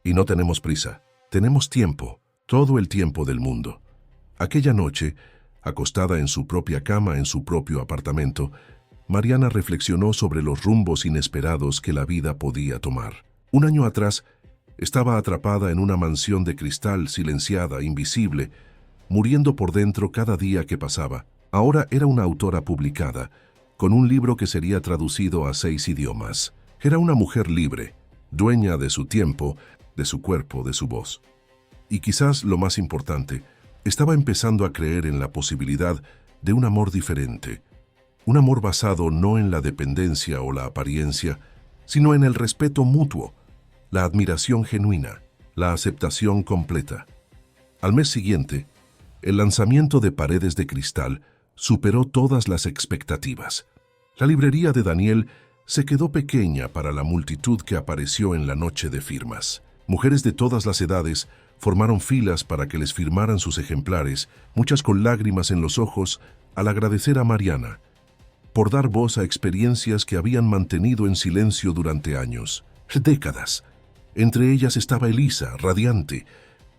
Y no tenemos prisa, tenemos tiempo, todo el tiempo del mundo. Aquella noche, acostada en su propia cama en su propio apartamento, Mariana reflexionó sobre los rumbos inesperados que la vida podía tomar. Un año atrás, estaba atrapada en una mansión de cristal silenciada, invisible, muriendo por dentro cada día que pasaba. Ahora era una autora publicada, con un libro que sería traducido a 6 idiomas. Era una mujer libre, dueña de su tiempo, de su cuerpo, de su voz. Y quizás lo más importante, estaba empezando a creer en la posibilidad de un amor diferente. Un amor basado no en la dependencia o la apariencia, sino en el respeto mutuo, la admiración genuina, la aceptación completa. Al mes siguiente, el lanzamiento de Paredes de Cristal superó todas las expectativas. La librería de Daniel se quedó pequeña para la multitud que apareció en la noche de firmas. Mujeres de todas las edades formaron filas para que les firmaran sus ejemplares, muchas con lágrimas en los ojos, al agradecer a Mariana por dar voz a experiencias que habían mantenido en silencio durante años, décadas. Entre ellas estaba Elisa, radiante,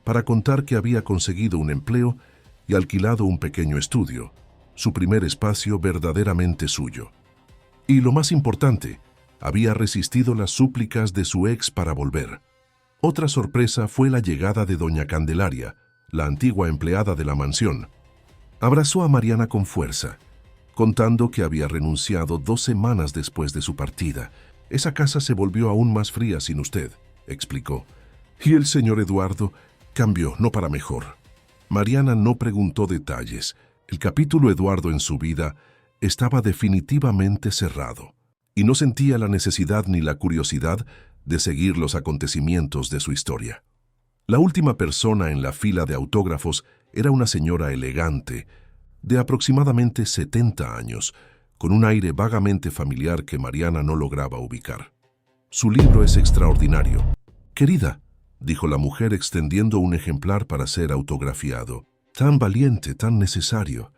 para contar que había conseguido un empleo y alquilado un pequeño estudio, su primer espacio verdaderamente suyo. Y lo más importante, había resistido las súplicas de su ex para volver. Otra sorpresa fue la llegada de doña Candelaria, la antigua empleada de la mansión. Abrazó a Mariana con fuerza, contando que había renunciado 2 semanas después de su partida. Esa casa se volvió aún más fría sin usted, explicó. Y el señor Eduardo cambió, no para mejor. Mariana no preguntó detalles. El capítulo Eduardo en su vida estaba definitivamente cerrado, y no sentía la necesidad ni la curiosidad de seguir los acontecimientos de su historia. La última persona en la fila de autógrafos era una señora elegante, de aproximadamente 70 años, con un aire vagamente familiar que Mariana no lograba ubicar. Su libro es extraordinario. Querida, dijo la mujer extendiendo un ejemplar para ser autografiado. Tan valiente, tan necesario.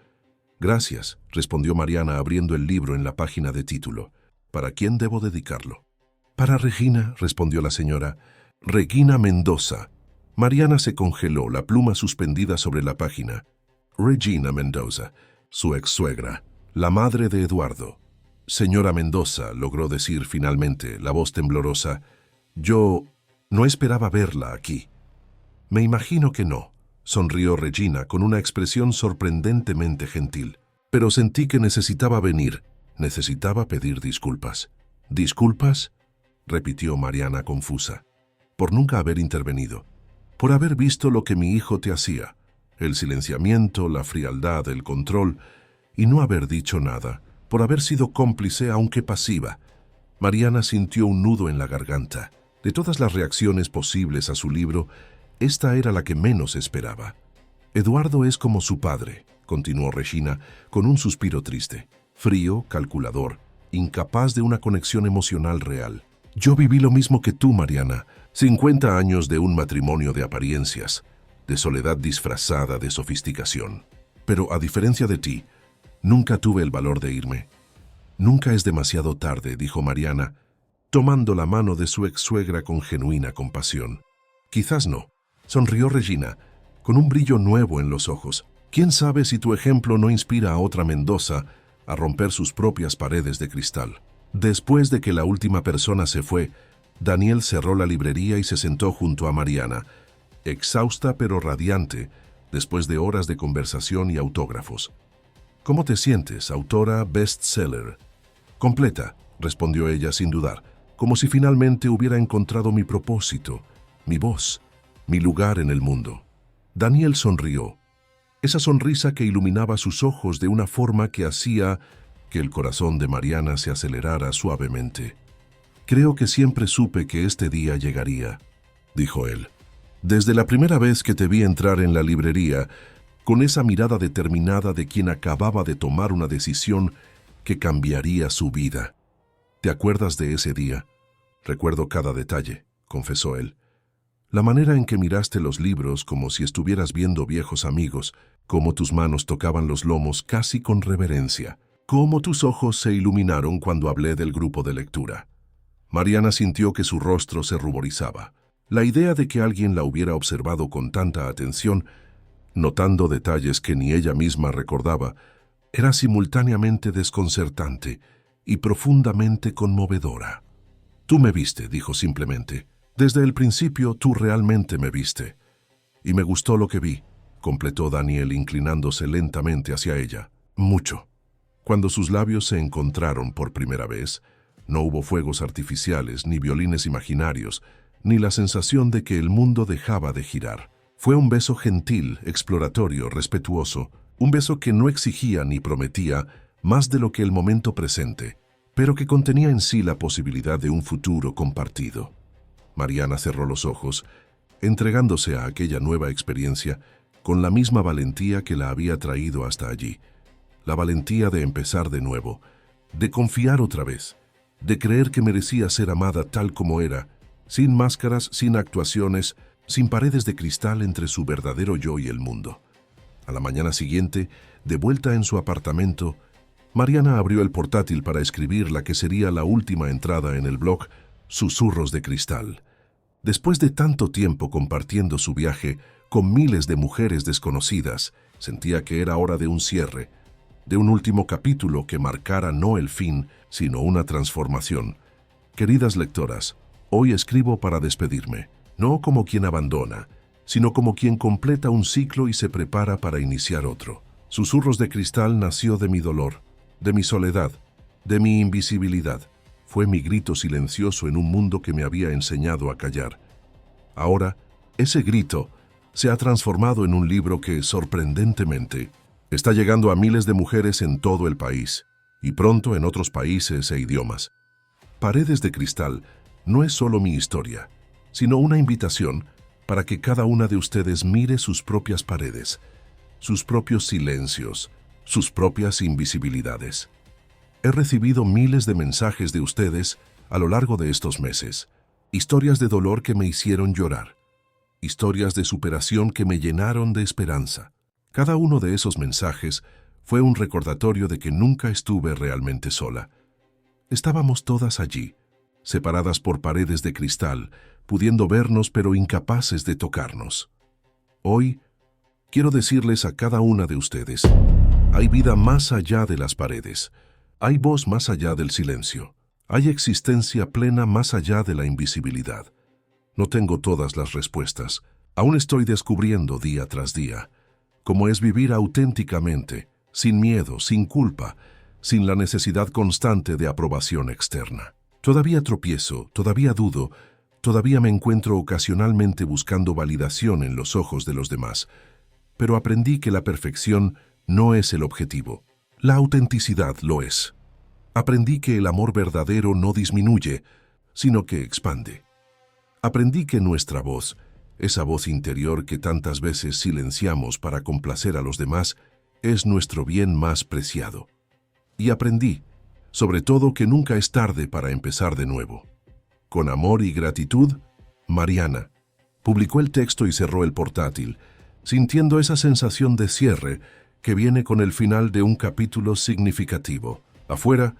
Gracias, respondió Mariana abriendo el libro en la página de título. ¿Para quién debo dedicarlo? Para Regina, respondió la señora. Regina Mendoza. Mariana se congeló, la pluma suspendida sobre la página. Regina Mendoza, su ex-suegra, la madre de Eduardo. Señora Mendoza, logró decir finalmente, la voz temblorosa. Yo no esperaba verla aquí. Me imagino que no, sonrió Regina con una expresión sorprendentemente gentil. Pero sentí que necesitaba venir, necesitaba pedir disculpas. ¿Disculpas?, repitió Mariana confusa. Por nunca haber intervenido, por haber visto lo que mi hijo te hacía, el silenciamiento, la frialdad, el control, y no haber dicho nada, por haber sido cómplice aunque pasiva. Mariana sintió un nudo en la garganta. De todas las reacciones posibles a su libro, esta era la que menos esperaba. Eduardo es como su padre, continuó Regina con un suspiro triste. Frío, calculador, incapaz de una conexión emocional real. Yo viví lo mismo que tú, Mariana. 50 años de un matrimonio de apariencias, de soledad disfrazada de sofisticación. Pero a diferencia de ti, nunca tuve el valor de irme. Nunca es demasiado tarde, dijo Mariana, tomando la mano de su ex-suegra con genuina compasión. Quizás no, sonrió Regina, con un brillo nuevo en los ojos. ¿Quién sabe si tu ejemplo no inspira a otra Mendoza a romper sus propias paredes de cristal? Después de que la última persona se fue, Daniel cerró la librería y se sentó junto a Mariana, exhausta pero radiante, después de horas de conversación y autógrafos. ¿Cómo te sientes, autora bestseller? Completa, respondió ella sin dudar, como si finalmente hubiera encontrado mi propósito, mi voz, mi lugar en el mundo. Daniel sonrió, esa sonrisa que iluminaba sus ojos de una forma que hacía que el corazón de Mariana se acelerara suavemente. Creo que siempre supe que este día llegaría, dijo él. Desde la primera vez que te vi entrar en la librería, con esa mirada determinada de quien acababa de tomar una decisión que cambiaría su vida. ¿Te acuerdas de ese día? Recuerdo cada detalle, confesó él. La manera en que miraste los libros como si estuvieras viendo viejos amigos, cómo tus manos tocaban los lomos casi con reverencia, cómo tus ojos se iluminaron cuando hablé del grupo de lectura. Mariana sintió que su rostro se ruborizaba. La idea de que alguien la hubiera observado con tanta atención, notando detalles que ni ella misma recordaba, era simultáneamente desconcertante y profundamente conmovedora. Tú me viste, dijo simplemente. Desde el principio tú realmente me viste. Y me gustó lo que vi, completó Daniel inclinándose lentamente hacia ella. Mucho. Cuando sus labios se encontraron por primera vez, no hubo fuegos artificiales, ni violines imaginarios, ni la sensación de que el mundo dejaba de girar. Fue un beso gentil, exploratorio, respetuoso, un beso que no exigía ni prometía más de lo que el momento presente, pero que contenía en sí la posibilidad de un futuro compartido. Mariana cerró los ojos, entregándose a aquella nueva experiencia con la misma valentía que la había traído hasta allí. La valentía de empezar de nuevo, de confiar otra vez, de creer que merecía ser amada tal como era, sin máscaras, sin actuaciones, sin paredes de cristal entre su verdadero yo y el mundo. A la mañana siguiente, de vuelta en su apartamento, Mariana abrió el portátil para escribir la que sería la última entrada en el blog Susurros de Cristal. Después de tanto tiempo compartiendo su viaje con miles de mujeres desconocidas, sentía que era hora de un cierre, de un último capítulo que marcara no el fin, sino una transformación. Queridas lectoras, hoy escribo para despedirme, no como quien abandona, sino como quien completa un ciclo y se prepara para iniciar otro. Susurros de Cristal nació de mi dolor, de mi soledad, de mi invisibilidad. Fue mi grito silencioso en un mundo que me había enseñado a callar. Ahora, ese grito se ha transformado en un libro que, sorprendentemente, está llegando a miles de mujeres en todo el país y pronto en otros países e idiomas. Paredes de Cristal no es solo mi historia, sino una invitación para que cada una de ustedes mire sus propias paredes, sus propios silencios, sus propias invisibilidades. He recibido miles de mensajes de ustedes a lo largo de estos meses, historias de dolor que me hicieron llorar, historias de superación que me llenaron de esperanza. Cada uno de esos mensajes fue un recordatorio de que nunca estuve realmente sola. Estábamos todas allí, separadas por paredes de cristal, pudiendo vernos pero incapaces de tocarnos. Hoy, quiero decirles a cada una de ustedes, hay vida más allá de las paredes, hay voz más allá del silencio, hay existencia plena más allá de la invisibilidad. No tengo todas las respuestas, aún estoy descubriendo día tras día cómo es vivir auténticamente, sin miedo, sin culpa, sin la necesidad constante de aprobación externa. Todavía tropiezo, todavía dudo, todavía me encuentro ocasionalmente buscando validación en los ojos de los demás, pero aprendí que la perfección no es el objetivo, la autenticidad lo es. Aprendí que el amor verdadero no disminuye, sino que expande. Aprendí que nuestra voz, esa voz interior que tantas veces silenciamos para complacer a los demás, es nuestro bien más preciado. Y aprendí, sobre todo, que nunca es tarde para empezar de nuevo. Con amor y gratitud, Mariana. Publicó el texto y cerró el portátil, sintiendo esa sensación de cierre que viene con el final de un capítulo significativo. Afuera,